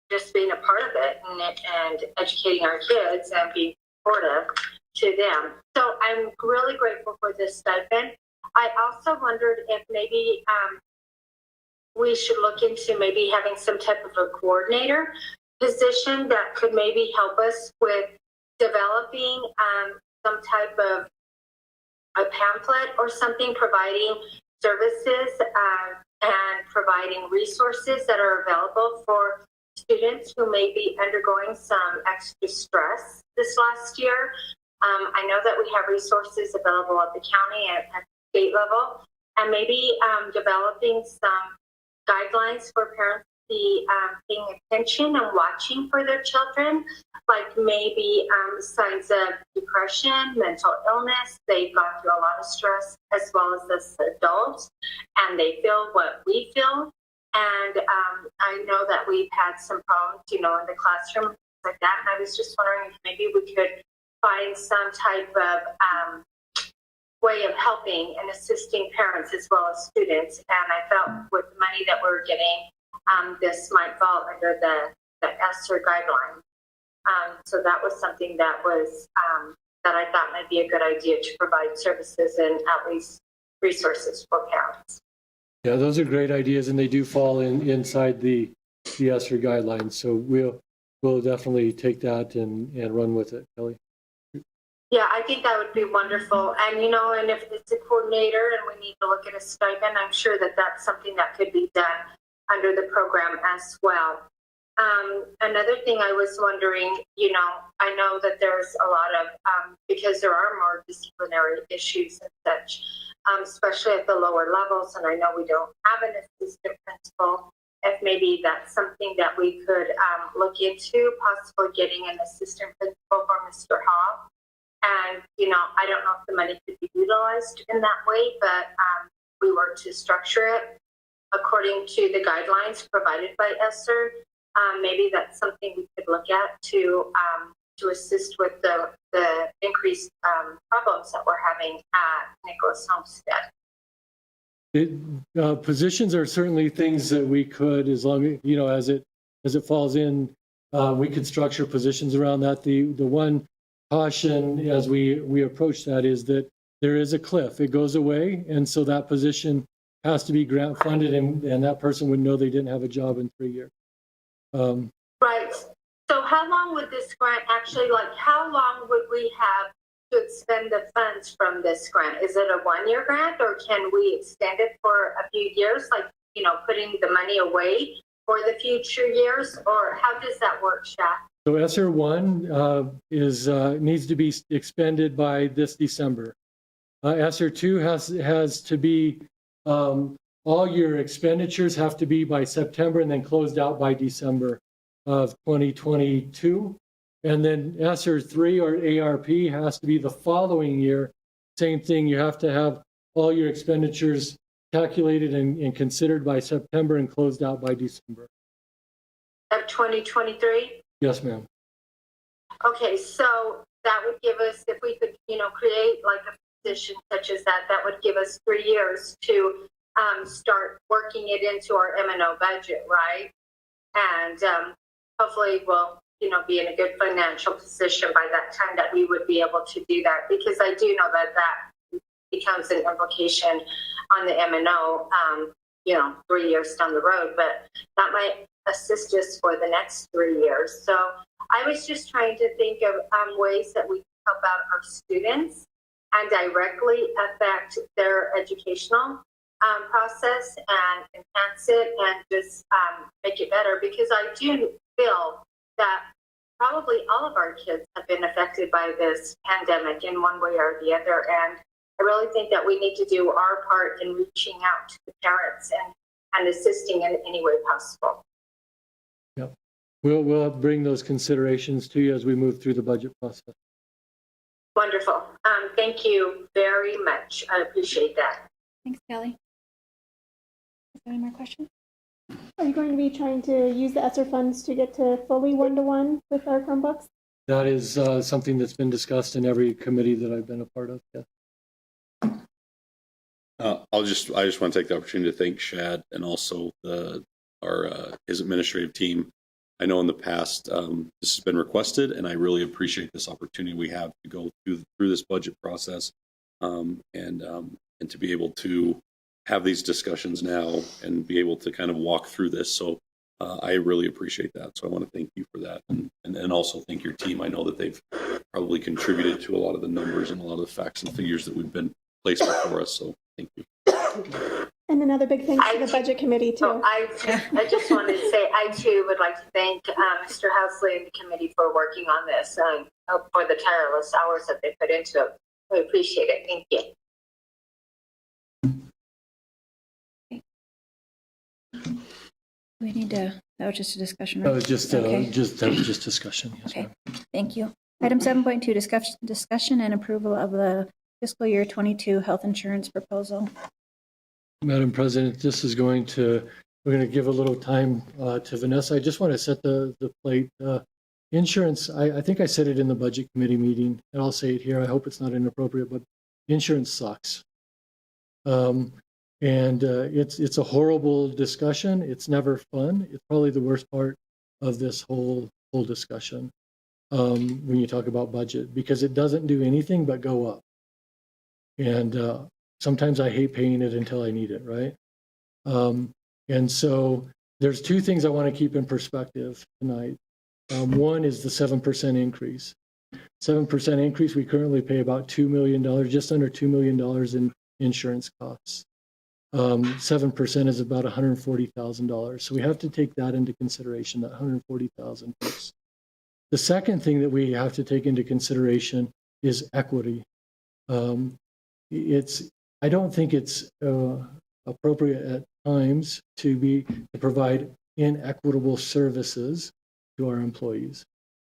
just being a part of it and educating our kids and being supportive to them. So I'm really grateful for this stipend. I also wondered if maybe we should look into maybe having some type of a coordinator position that could maybe help us with developing some type of a pamphlet or something, providing services and providing resources that are available for students who may be undergoing some extra stress this last year. I know that we have resources available at the county and at the state level, and maybe developing some guidelines for parents to be paying attention and watching for their children, like maybe signs of depression, mental illness. They've gone through a lot of stress as well as us adults, and they feel what we feel. And I know that we've had some problems, you know, in the classroom, like that. And I was just wondering if maybe we could find some type of way of helping and assisting parents as well as students. And I felt with the money that we're getting, this might fall under the ESSER guideline. So that was something that was that I thought might be a good idea to provide services and at least resources for parents. Yeah, those are great ideas, and they do fall inside the ESSER guidelines. So we'll definitely take that and run with it, Kelly. Yeah, I think that would be wonderful. And, you know, and if it's a coordinator and we need to look at a stipend, I'm sure that that's something that could be done under the program as well. Another thing I was wondering, you know, I know that there's a lot of, because there are more disciplinary issues and such, especially at the lower levels, and I know we don't have an assistant principal, if maybe that's something that we could look into, possibly getting an assistant principal for Mr. Hall. And, you know, I don't know if the money could be utilized in that way, but we were to structure it according to the guidelines provided by ESSER. Maybe that's something we could look at to assist with the increased problems that we're having at Nicholas Homestead. Positions are certainly things that we could, as long as, you know, as it falls in, we could structure positions around that. The one caution as we approach that is that there is a cliff. It goes away, and so that position has to be grant funded, and that person would know they didn't have a job in 3 years. Right. So how long would this grant actually, like, how long would we have to expend the funds from this grant? Is it a 1-year grant, or can we extend it for a few years, like, you know, putting the money away for the future years, or how does that work, Shaq? So ESSER 1 needs to be expended by this December. ESSER 2 has to be, all your expenditures have to be by September and then closed out by December of 2022. And then ESSER 3 or ARP has to be the following year. Same thing, you have to have all your expenditures calculated and considered by September and closed out by December. Of 2023? Yes, ma'am. Okay, so that would give us, if we could, create like a position such as that, that would give us 3 years to start working it into our M&O budget, right? And hopefully we'll, be in a good financial position by that time that we would be able to do that, because I do know that that becomes an implication on the M&O, 3 years down the road, but that might assist us for the next 3 years. So I was just trying to think of ways that we can help out our students and directly affect their educational process and enhance it and just make it better, because I do feel that probably all of our kids have been affected by this pandemic in one way or the other. And I really think that we need to do our part in reaching out to the parents and assisting in any way possible. Yep. We'll bring those considerations to you as we move through the budget process. Wonderful. Thank you very much. I appreciate that. Thanks, Kelly. Is there any more questions? Are you going to be trying to use the ESSER funds to get to fully one-to-one with our Chromebooks? That is something that's been discussed in every committee that I've been a part of. Yeah. I just want to take the opportunity to thank Shad and also his administrative team. I know in the past this has been requested, and I really appreciate this opportunity we have to go through this budget process and to be able to have these discussions now and be able to kind of walk through this. So I really appreciate that. So I want to thank you for that, and also thank your team. I know that they've probably contributed to a lot of the numbers and a lot of the facts and figures that we've been placed before us. So thank you. And another big thanks to the budget committee too. Oh, I just wanted to say I too would like to thank Mr. Housley and the committee for working on this and for the tireless hours that they put into it. We appreciate it. Thank you. We need to, that was just a discussion, That right? was just just discussion. Yes, Okay, ma'am. thank you. Item 7.2, discussion and approval of the fiscal year 22 health insurance proposal. Madam President, we're going to give a little time to Vanessa. I just want to set the plate. Insurance, I think I said it in the budget committee meeting, and I'll say it here. I hope it's not inappropriate, but insurance sucks. It's a horrible discussion. It's never fun. It's probably the worst part of this whole discussion when you talk about budget, because it doesn't do anything but go up. And sometimes I hate paying it until I need it, right? And so there's two things I want to keep in perspective tonight. One is the 7% increase. 7% increase, we currently pay about $2 million, just under $2 million in insurance costs. 7% is about $140,000. So we have to take that into consideration, that $140,000 first. The second thing that we have to take into consideration is equity. I don't think it's appropriate at times to provide inequitable services to our employees.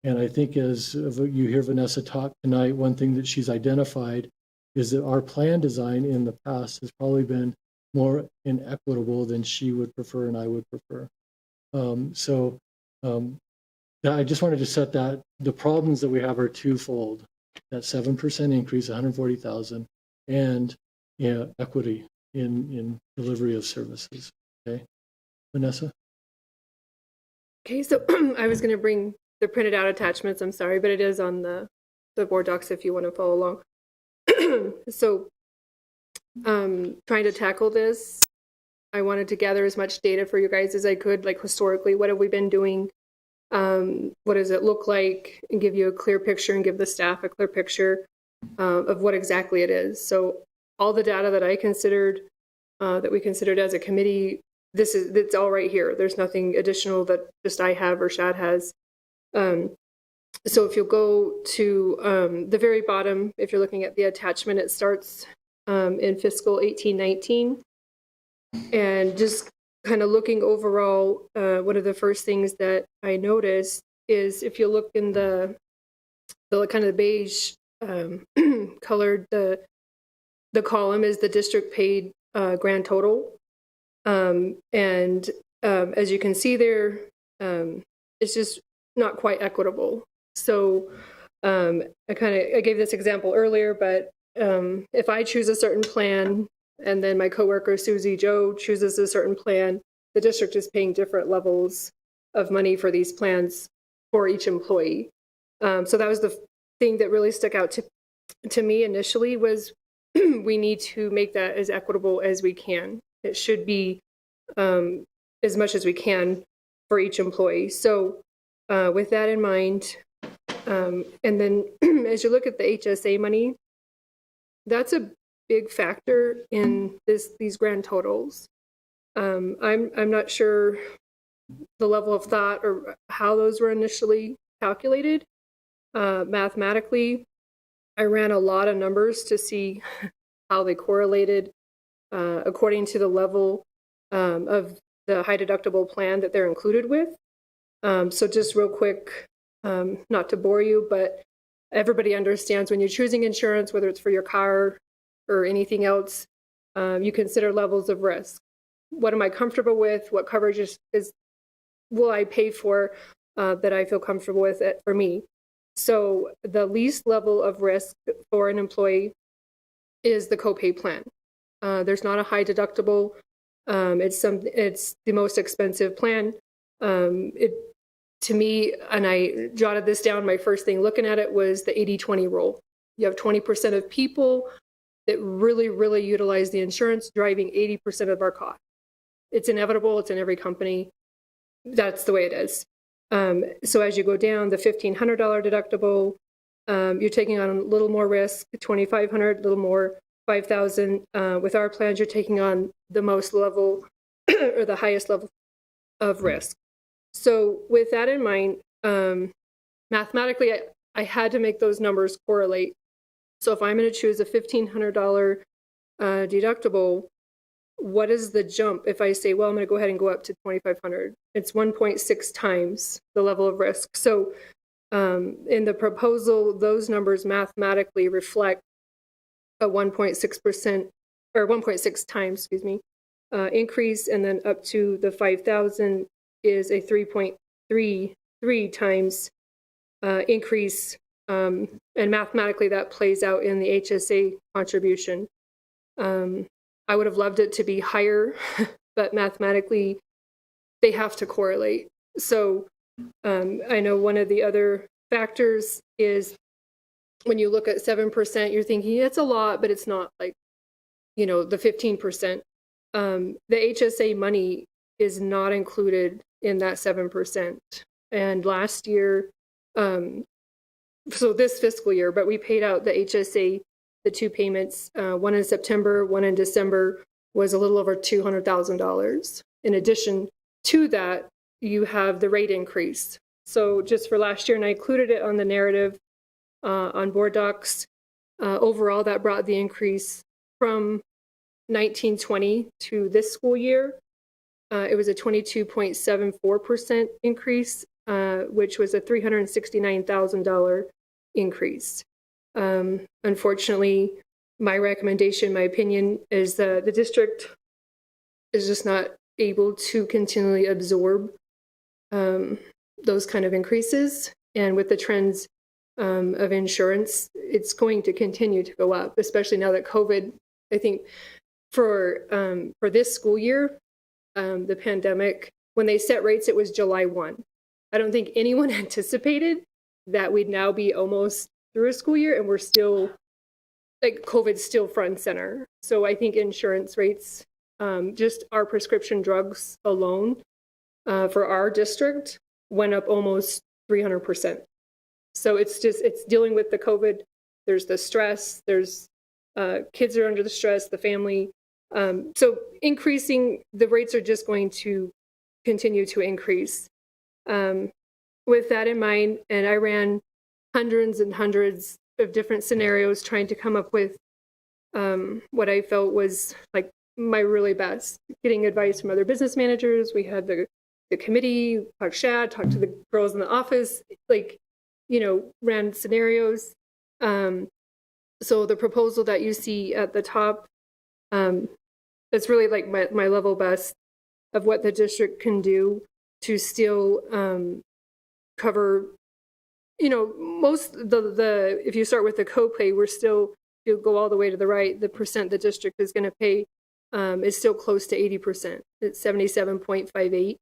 And I think as you hear Vanessa talk tonight, one thing that she's identified is that our plan design in the past has probably been more inequitable than she would prefer and I would prefer. I just wanted to set that. The problems that we have are twofold: that 7% increase, $140,000, and equity in delivery of services. Okay, Vanessa. Okay, so I was going to bring the printed out attachments. I'm sorry, but it is on the board docs if you want to follow along. So trying to tackle this, I wanted to gather as much data for you guys as I could, like historically, what have we been doing? What does it look like? And give you a clear picture and give the staff a clear picture of what exactly it is. So all the data that I considered, that we considered as a committee, it's all right here. There's nothing additional that just I have or Shad has. So if you'll go to the very bottom, if you're looking at the attachment, it starts in fiscal 18-19. And just kind of looking overall, one of the first things that I noticed is if you look in the kind of beige colored, the column is the district paid grand total. And as you can see there, it's just not quite equitable. So I gave this example earlier, but if I choose a certain plan and then my coworker Susie Joe chooses a certain plan, the district is paying different levels of money for these plans for each employee. So that was the thing that really stuck out to me initially was we need to make that as equitable as we can. It should be as much as we can for each employee. So with that in mind, and then as you look at the HSA money, that's a big factor in these grand totals. I'm not sure the level of thought or how those were initially calculated. Mathematically, I ran a lot of numbers to see how they correlated according to the level of the high deductible plan that they're included with. So just real quick, not to bore you, but everybody understands when you're choosing insurance, whether it's for your car or anything else, you consider levels of risk. What am I comfortable with? What coverage will I pay for that I feel comfortable with it for me? So the least level of risk for an employee is the copay plan. There's not a high deductible. It's the most expensive plan. To me, and I jotted this down, my first thing looking at it was the 80-20 rule. You have 20% of people that really, really utilize the insurance, driving 80% of our cost. It's inevitable. It's in every company. That's the way it is. So as you go down, the $1,500 deductible, you're taking on a little more risk, $2,500, a little more, $5,000. With our plans, you're taking on the most level or the highest level of risk. So with that in mind, mathematically, I had to make those numbers correlate. So if I'm going to choose a $1,500 deductible, what is the jump if I say, well, I'm going to go ahead and go up to $2,500? It's 1.6 times the level of risk. So in the proposal, those numbers mathematically reflect a 1.6% or 1.6 times, increase, and then up to the 5,000 is a 3.33 times increase. And mathematically, that plays out in the HSA contribution. I would have loved it to be higher, but mathematically, they have to correlate. So I know one of the other factors is when you look at 7%, you're thinking it's a lot, but it's not like, the 15%. The HSA money is not included in that 7%. And last year, so this fiscal year, but we paid out the HSA, the two payments, one in September, one in December, was a little over $200,000. In addition to that, you have the rate increase. So just for last year, and I included it on the narrative on board docs, overall that brought the increase from 1920 to this school year. It was a 22.74% increase, which was a $369,000 increase. Unfortunately, my recommendation, my opinion, is that the district is just not able to continually absorb those kind of increases. And with the trends of insurance, it's going to continue to go up, especially now that COVID, I think for this school year, the pandemic, when they set rates, it was July 1. I don't think anyone anticipated that we'd now be almost through a school year and we're still, like, COVID's still front and center. So I think insurance rates, just our prescription drugs alone for our district went up almost 300%. So it's dealing with the COVID. There's the stress, there's kids are under the stress, the family. So increasing, the rates are just going to continue to increase. With that in mind, and I ran hundreds and hundreds of different scenarios trying to come up with what I felt was like my really best, getting advice from other business managers. We had the committee, talked to the girls in the office, ran scenarios. So the proposal that you see at the top, it's really like my level best of what the district can do to still cover most the if you start with the copay, we're still, if you go all the way to the right, the percent the district is going to pay is still close to 80%. It's 77.58.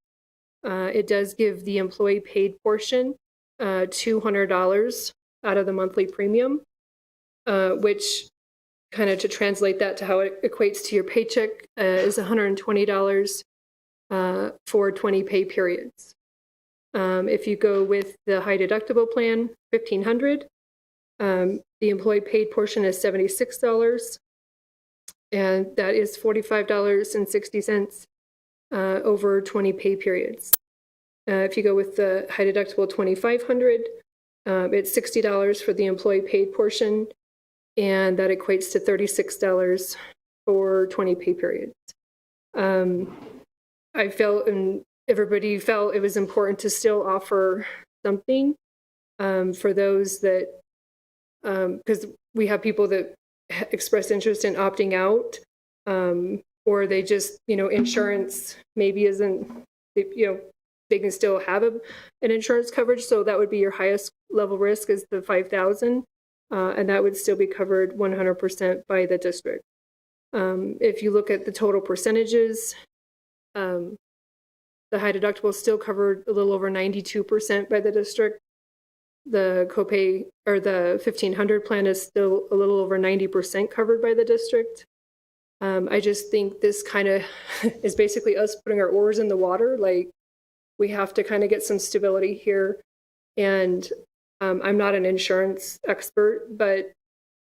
It does give the employee paid portion $200 out of the monthly premium, which kind of to translate that to how it equates to your paycheck is $120 for 20 pay periods. If you go with the high deductible plan, $1,500, the employee paid portion is $76, and that is $45.60 over 20 pay periods. If you go with the high deductible $2,500, it's $60 for the employee paid portion, and that equates to $36 for 20 pay periods. I felt, and everybody felt, it was important to still offer something for those that, because we have people that express interest in opting out, or they just, insurance maybe isn't, they can still have an insurance coverage. So that would be your highest level risk is the $5,000, and that would still be covered 100% by the district. If you look at the total percentages, the high deductible is still covered a little over 92% by the district. The copay or the 1,500 plan is still a little over 90% covered by the district. I just think this kind of is basically us putting our oars in the water. Like, we have to kind of get some stability here. And I'm not an insurance expert, but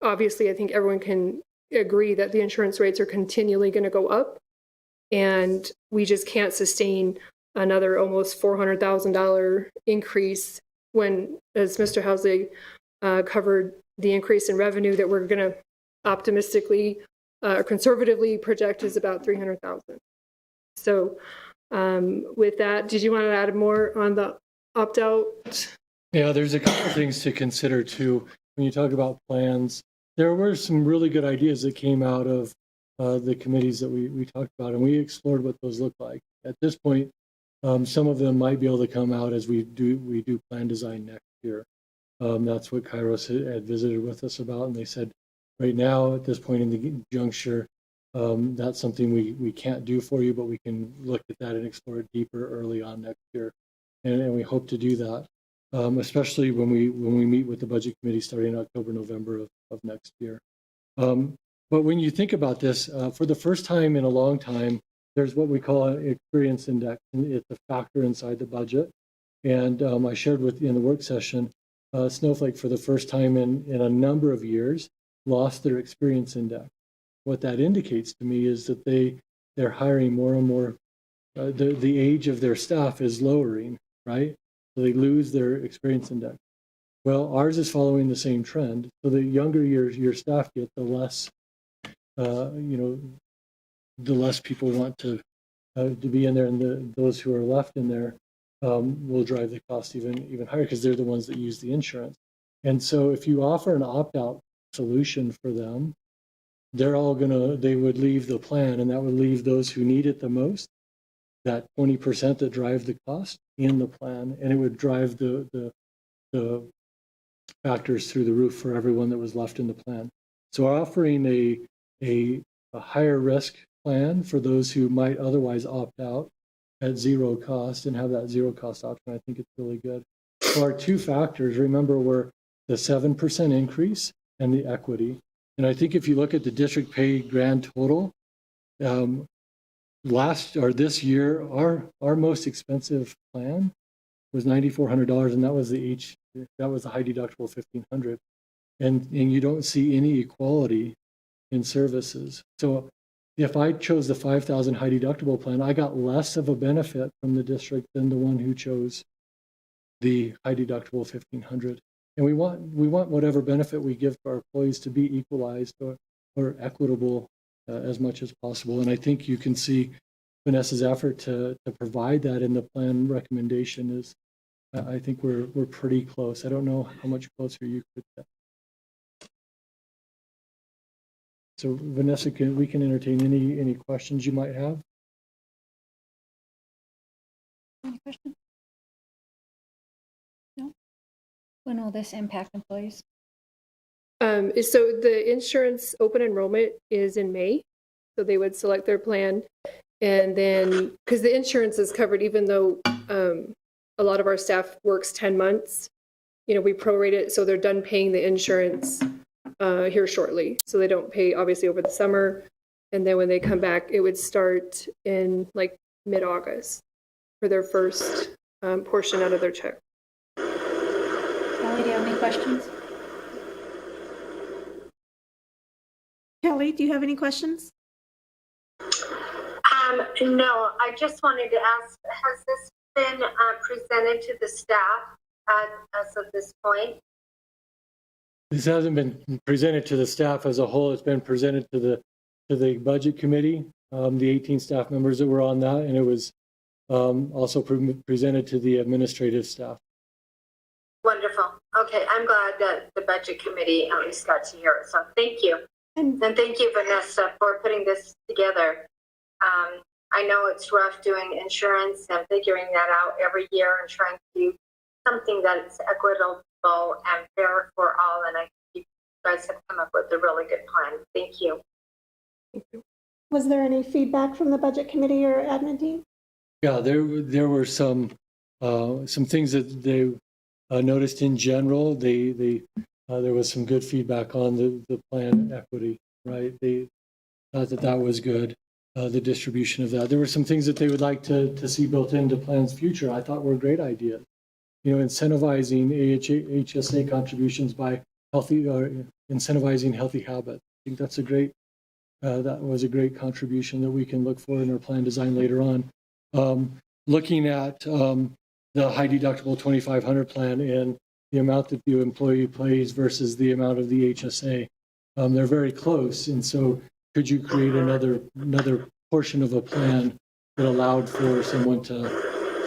obviously I think everyone can agree that the insurance rates are continually going to go up. And we just can't sustain another almost $400,000 increase when, as Mr. Housley covered, the increase in revenue that we're going to optimistically or conservatively project is about $300,000. So with that, did you want to add more on the opt-out? Yeah, there's a couple of things to consider too. When you talk about plans, there were some really good ideas that came out of the committees that we talked about, and we explored what those look like. At this point, some of them might be able to come out as we do plan design next year. That's what Kairos had visited with us about, and they said right now at this point in the juncture, that's something we can't do for you, but we can look at that and explore it deeper early on next year, and we hope to do that, especially when we meet with the budget committee starting October, November of next year. But when you think about this, for the first time in a long time, there's what we call an experience index, and it's a factor inside the budget. And I shared in the work session, Snowflake for the first time in a number of years lost their experience index. What that indicates to me is that they're hiring more and more. The age of their staff is lowering, right? So they lose their experience index. Well, ours is following the same trend. So the younger your staff get, the less the less people want to be in there, and those who are left in there will drive the cost even higher because they're the ones that use the insurance. And so if you offer an opt-out solution for them, they would leave the plan, and that would leave those who need it the most, that 20% that drive the cost, in the plan, and it would drive the factors through the roof for everyone that was left in the plan. So offering a higher risk plan for those who might otherwise opt out at zero cost and have that zero cost option, I think it's really good. So our two factors, remember, were the 7% increase and the equity. And I think if you look at the district pay grand total, this year, our most expensive plan was $9,400, and that was the high deductible $1,500. And you don't see any equality in services. So if I chose the 5,000 high deductible plan, I got less of a benefit from the district than the one who chose the high deductible 1,500. And we want whatever benefit we give to our employees to be equalized or equitable as much as possible. And I think you can see Vanessa's effort to provide that in the plan recommendation is, I think we're pretty close. I don't know how much closer you could get. So Vanessa, we can entertain any questions you might have. Any questions? No? When will this impact employees? So the insurance open enrollment is in May. So they would select their plan. And then, because the insurance is covered, even though a lot of our staff works 10 months, we prorate it. So they're done paying the insurance here shortly. So they don't pay obviously over the summer. And then when they come back, it would start in like mid-August for their first portion out of their check. Kelly, do you have any questions? Kelly, do you have any questions? No, I just wanted to ask, has this been presented to the staff as of this point? This hasn't been presented to the staff as a whole. It's been presented to the budget committee, the 18 staff members that were on that, and it was also presented to the administrative staff. Wonderful. Okay, I'm glad that the budget committee at least got to hear it. So thank you. And thank you, Vanessa, for putting this together. I know it's rough doing insurance and figuring that out every year and trying to do something that's equitable and fair for all. And I think you guys have come up with a really good plan. Thank you. Was there any feedback from the budget committee or admin team? Yeah, there were some things that they noticed in general. There was some good feedback on the plan equity, right? They thought that was good. The distribution of that. There were some things that they would like to see built into plans future. I thought were great ideas. Incentivizing HSA contributions by incentivizing healthy habits. I think that's that was a great contribution that we can look for in our plan design later on. Looking at the high deductible 2,500 plan and the amount that the employee pays versus the amount of the HSA, they're very close. And so could you create another portion of a plan that allowed for someone to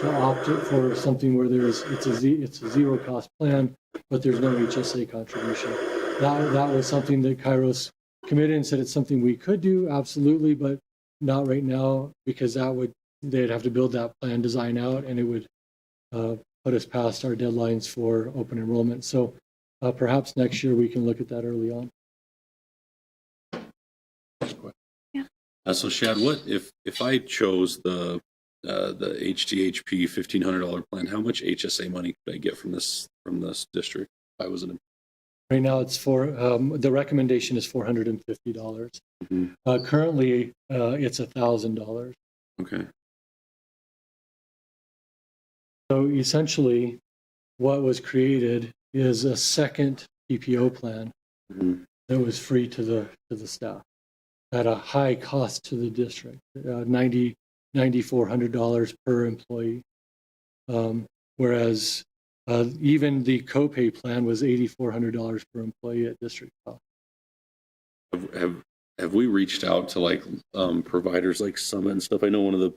opt for something where it's a zero cost plan, but there's no HSA contribution? That was something that Kairos committed and said it's something we could do, absolutely, but not right now, because they'd have to build that plan design out, and it would put us past our deadlines for open enrollment. So perhaps next year we can look at that early on. So Shad, what if I chose the HDHP $1,500 plan? How much HSA money could I get from this district if I was an? Right now, it's the recommendation is $450. Mm-hmm. Currently, it's $1,000. Okay. So essentially, what was created is a second PPO plan that was free to the staff at a high cost to the district, $9,400 per employee, whereas even the copay plan was $8,400 per employee at district cost. Have we reached out to providers like Summit and stuff? I know one of the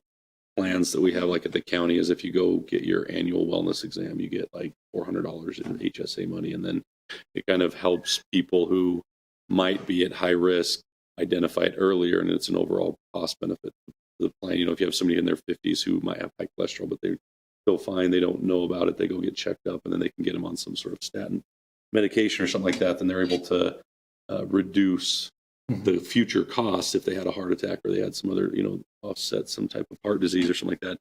plans that we have at the county is if you go get your annual wellness exam, you get $400 in HSA money, and then it kind of helps people who might be at high risk identify it earlier, and it's an overall cost benefit to the plan. If you have somebody in their 50s who might have high cholesterol, but they're still fine, they don't know about it, they go get checked up, and then they can get them on some sort of statin medication or something like that, then they're able to reduce the future costs if they had a heart attack or they had some other, offset some type of heart disease or something like that.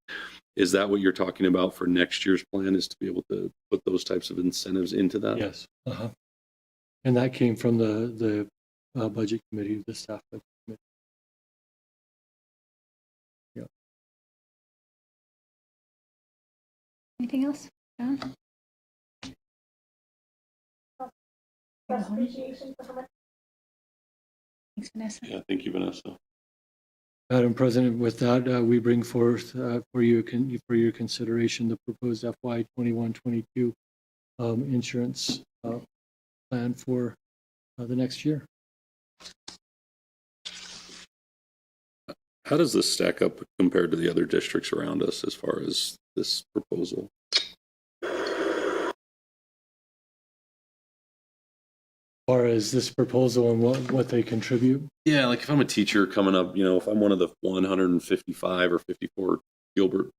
Is that what you're talking about for next year's plan, is to be able to put those types of incentives into that? Yes. And that came from the budget committee, the staff budget committee. Yeah. Anything else, John? Appreciation for how much. Thanks, Vanessa. Yeah, thank you, Vanessa. Madam President, with that, we bring forth for your consideration the proposed FY 21-22 insurance plan for the next year. How does this stack up compared to the other districts around us as far as this proposal? As far as this proposal and what they contribute? Yeah, if I'm a teacher coming up, if I'm one of the 155 or 54 Gilbert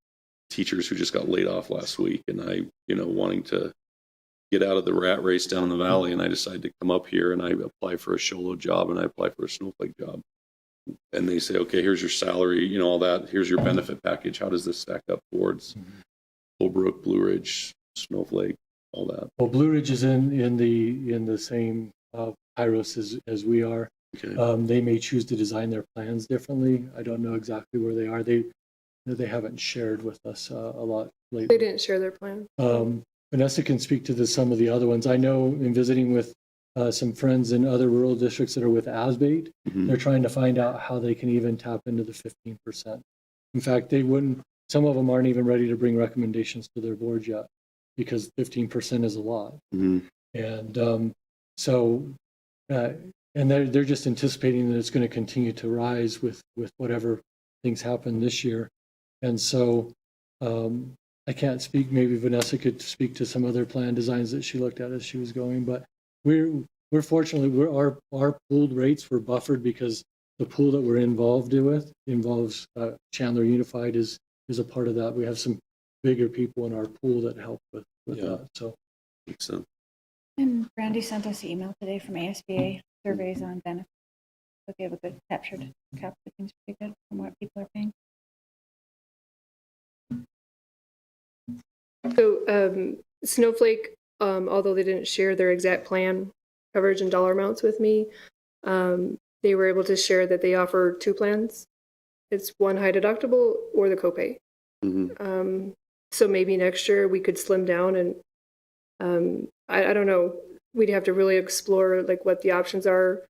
teachers who just got laid off last week, and I, wanting to get out of the rat race down in the valley, and I decided to come up here and I apply for a Sholo job and I apply for a Snowflake job. And they say, okay, here's your salary, you know, all that. Here's your benefit package. How does this stack up towards Holbrook, Blue Ridge, Snowflake, all that? Well, Blue Ridge is in the same Kairos as we are. Okay. They may choose to design their plans differently. I don't know exactly where they are. They haven't shared with us a lot lately. They didn't share their plan. Vanessa can speak to some of the other ones. I know in visiting with some friends in other rural districts that are with ASBATE, they're trying to find out how they can even tap into the 15%. In fact, some of them aren't even ready to bring recommendations to their boards yet because 15% is a lot. And and they're just anticipating that it's going to continue to rise with whatever things happen this year. And so I can't speak, maybe Vanessa could speak to some other plan designs that she looked at as she was going, but we're fortunately, our pooled rates were buffered because the pool that we're involved with involves Chandler Unified is a part of that. We have some bigger people in our pool that help with that. So makes sense. And Brandy sent us an email today from ASBA surveys on benefits. So they have a good capture things pretty good from what people are paying. So Snowflake, although they didn't share their exact plan coverage and dollar amounts with me, they were able to share that they offer two plans. It's one high deductible or the copay. So maybe next year we could slim down and I don't know. We'd have to really explore like what the options are.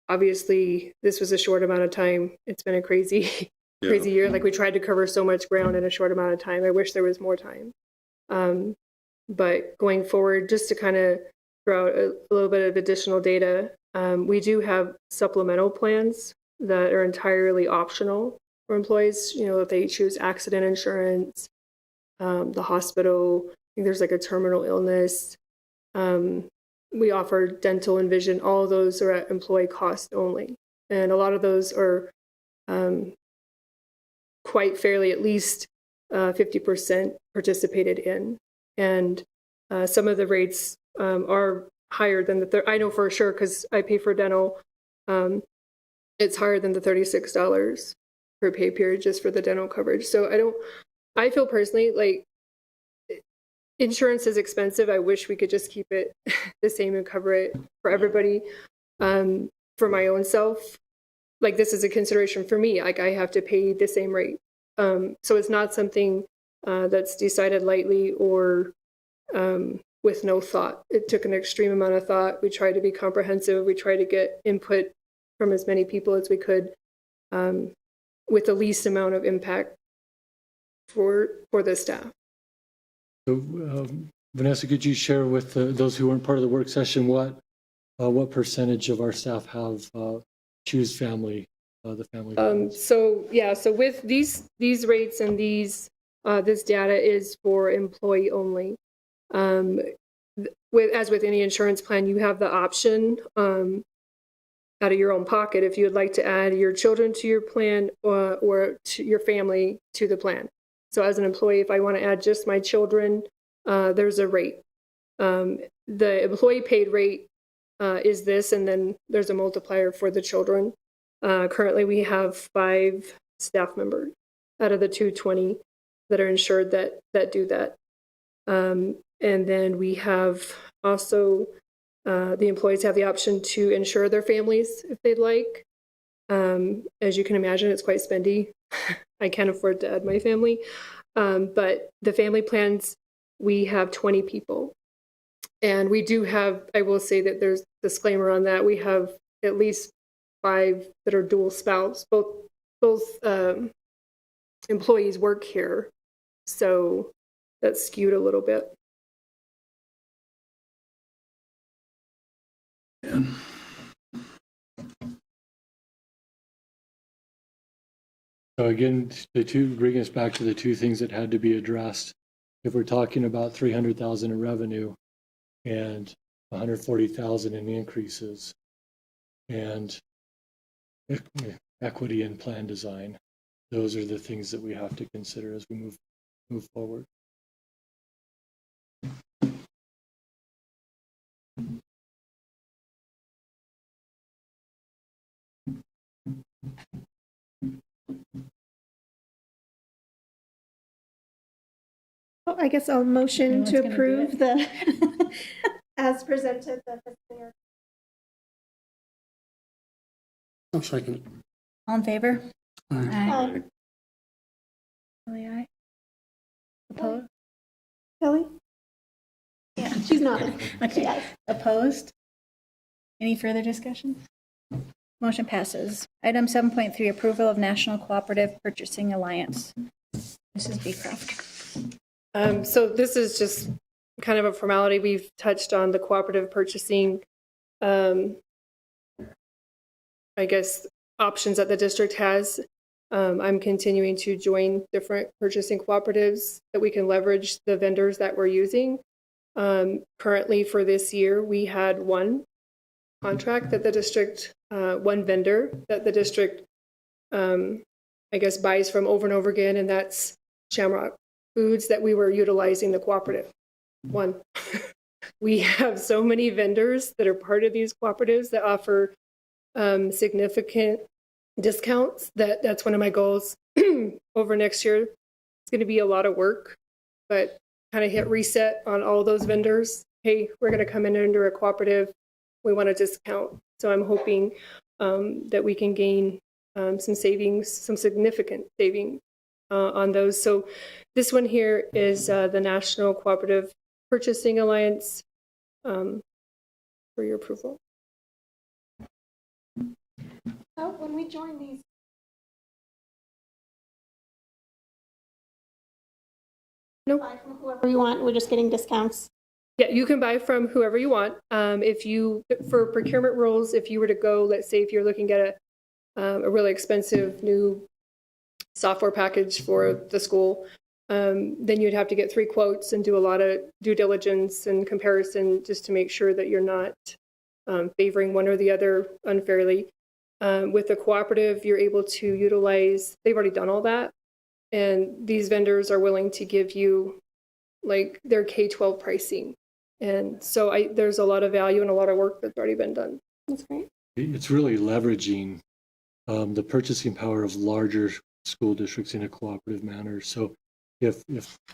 Obviously, this was a short amount of time. It's been a crazy year. Like we tried to cover so much ground in a short amount of time. I wish there was more time. But going forward, just to kind of throw out a little bit of additional data, we do have supplemental plans that are entirely optional for employees. You know, if they choose accident insurance, the hospital, I think there's like a terminal illness. We offer dental and vision. All of those are at employee cost only. And a lot of those are quite fairly, at least 50% participated in. And some of the rates are higher than I know for sure because I pay for dental. It's higher than the $36 per pay period just for the dental coverage. So I feel personally like insurance is expensive. I wish we could just keep it the same and cover it for everybody. For my own self, like this is a consideration for me. Like I have to pay the same rate. So it's not something that's decided lightly or with no thought. It took an extreme amount of thought. We tried to be comprehensive. We tried to get input from as many people as we could with the least amount of impact for the staff. So, Vanessa, could you share with those who weren't part of the work session what percentage of our staff have choose family, the family? So with these rates and this data is for employee only. As with any insurance plan, you have the option out of your own pocket if you would like to add your children to your plan or to your family to the plan. So as an employee, if I want to add just my children, there's a rate. The employee paid rate is this, and then there's a multiplier for the children. Currently, we have 5 staff members out of the 220 that are insured that do that. And then we have also the employees have the option to insure their families if they'd like. As you can imagine, it's quite spendy. I can't afford to add my family. But the family plans, we have 20 people. And we do have, I will say that there's a disclaimer on that. We have at least 5 that are dual spouse. Both employees work here. So that's skewed a little bit. So again, bring us back to the two things that had to be addressed. If we're talking about 300,000 in revenue and 140,000 in increases and equity in plan design, those are the things that we have to consider as we move forward. I guess I'll motion Anyone's to gonna do approve the, as presented, the fiscal year. I'll second. All in favor? Aye. Kelly, aye. Opposed? Kelly? Yeah. She's nodding. Okay. Yes. Opposed? Any further discussion? Motion passes. Item 7.3, approval of National Cooperative Purchasing Alliance. Mrs. Beecroft. So this is just kind of a formality. We've touched on the cooperative purchasing, I guess, options that the district has. I'm continuing to join different purchasing cooperatives that we can leverage the vendors that we're using. Currently for this year, we had one contract that the district, one vendor that the district, I guess, buys from over and over again, and that's Shamrock Foods that we were utilizing the cooperative. One. We have so many vendors that are part of these cooperatives that offer significant discounts that's one of my goals over next year. It's going to be a lot of work, but kind of hit reset on all those vendors. Hey, we're going to come in under a cooperative. We want a discount. So I'm hoping that we can gain some savings, some significant savings on those. So this one here is the National Cooperative Purchasing Alliance for your approval. So when we join these, Nope. buy from whoever you want, we're just getting discounts. Yeah, you can buy from whoever you want. If you, for procurement rules, if you were to go, let's say if you're looking at a really expensive new software package for the school, then you'd have to get 3 quotes and do a lot of due diligence and comparison just to make sure that you're not favoring one or the other unfairly. With a cooperative, you're able to utilize, they've already done all that. And these vendors are willing to give you like their K-12 pricing. And so there's a lot of value and a lot of work that's already been done. That's great. It's really leveraging the purchasing power of larger school districts in a cooperative manner. So if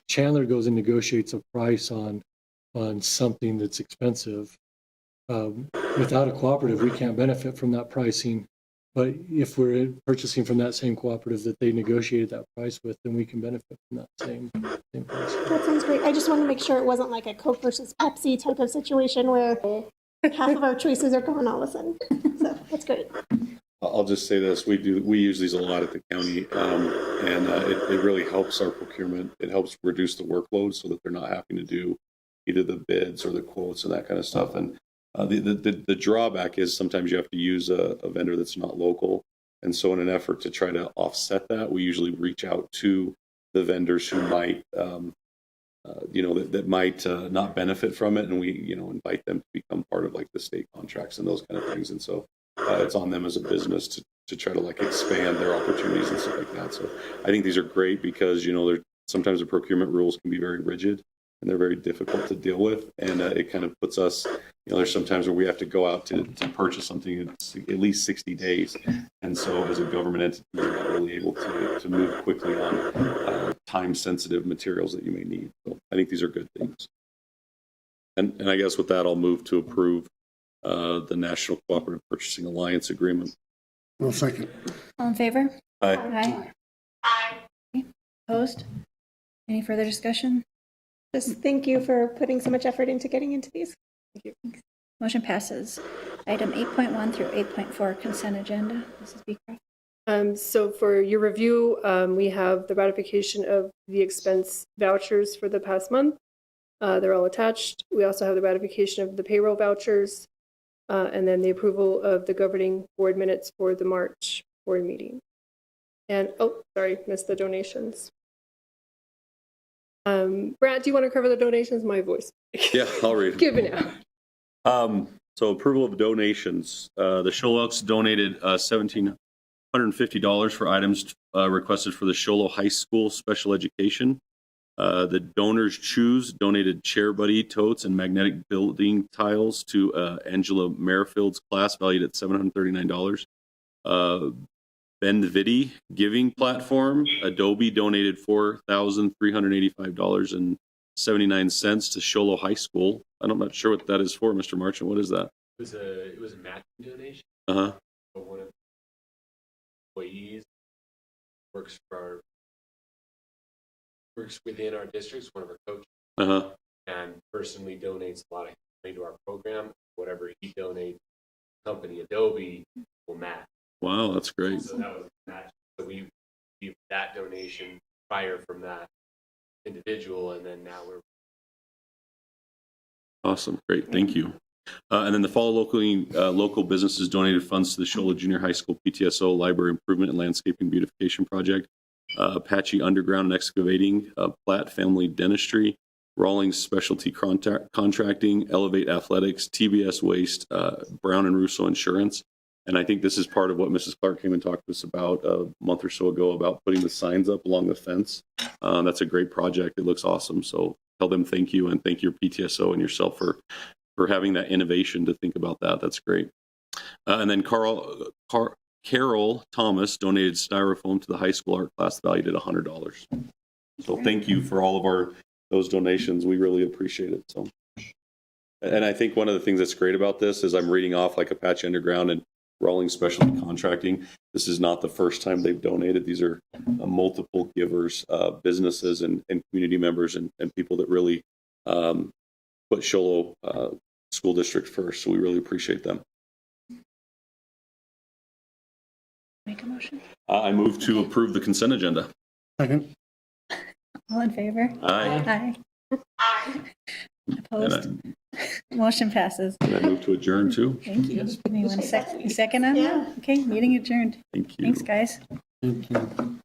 Chandler goes and negotiates a price on something that's expensive, without a cooperative, we can't benefit from that pricing. But if we're purchasing from that same cooperative that they negotiated that price with, then we can benefit from that same price. That sounds great. I just want to make sure it wasn't like a Coke versus Pepsi type of situation where half of our choices are gone all of a sudden. So that's great. I'll just say this, we use these a lot at the county, and it really helps our procurement. It helps reduce the workload so that they're not having to do either the bids or the quotes and that kind of stuff. And the drawback is sometimes you have to use a vendor that's not local. And so in an effort to try to offset that, we usually reach out to the vendors who might, that might not benefit from it. And we, invite them to become part of like the state contracts and those kind of things. And so it's on them as a business to try to like expand their opportunities and stuff like that. So I think these are great because, sometimes the procurement rules can be very rigid and they're very difficult to deal with. And it kind of puts us, there's sometimes where we have to go out to purchase something at least 60 days. And so as a government entity, you're not really able to move quickly on time-sensitive materials that you may need. So I think these are good things. And I guess with that, I'll move to approve the National Cooperative Purchasing Alliance Agreement. Well, second. All in favor? Aye. Okay. Opposed? Any further discussion? Just thank you for putting so much effort into getting into these. Thank you. Motion passes. Item 8.1 through 8.4 consent agenda. Mrs. Beecroft. So for your review, we have the ratification of the expense vouchers for the past month. They're all attached. We also have the ratification of the payroll vouchers, and then the approval of the governing board minutes for the March board meeting. And, missed the donations. Brad, do you want to cover the donations? My voice. Yeah, I'll read. Give it out. So approval of donations. The Show Elks donated $1,750 for items requested for the Show High School special education. The Donors Choose donated chair buddy totes and magnetic building tiles to Angela Merrifield's class valued at $739. Bendvidi Giving Platform, Adobe donated $4,385 $2,279.79 to Show Low High School. I'm not sure what that is for, Mr. Marchant. What is that? It was a matching donation. Uh-huh. But one of the employees works within our districts, one of our coaches, Uh-huh. and personally donates a lot of money to our program. Whatever he donates, company Adobe will match. Wow, that's great. So that was a match. So we that donation prior from that individual, and then now we're Awesome. Great. Thank you. And then the fall local businesses donated funds to the Shola Junior High School PTSO Library Improvement and Landscaping Beautification Project, Apache Underground and Excavating, Platt Family Dentistry, Rawlings Specialty Contracting, Elevate Athletics, TBS Waste, Brown and Russo Insurance. And I think this is part of what Mrs. Clark came and talked to us about a month or so ago about putting the signs up along the fence. That's a great project. It looks awesome. So tell them thank you, and thank your PTSO and yourself for having that innovation to think about that. That's great. And then Carol Thomas donated styrofoam to the high school art class valued at $100. So thank you for all of those donations. We really appreciate it. So, and I think one of the things that's great about this is I'm reading off like Apache Underground and Rawlings Specialty Contracting. This is not the first time they've donated. These are multiple givers, businesses and community members and people that really put Show Low School District first. So we really appreciate them. Make a motion. I move to approve the consent agenda. Second. All in favor? Aye. Aye. Opposed? Motion passes. And I move to adjourn too. Thank you. Give me 1 second on that? Okay, meeting adjourned. Thank you. Thanks, guys. Thank you.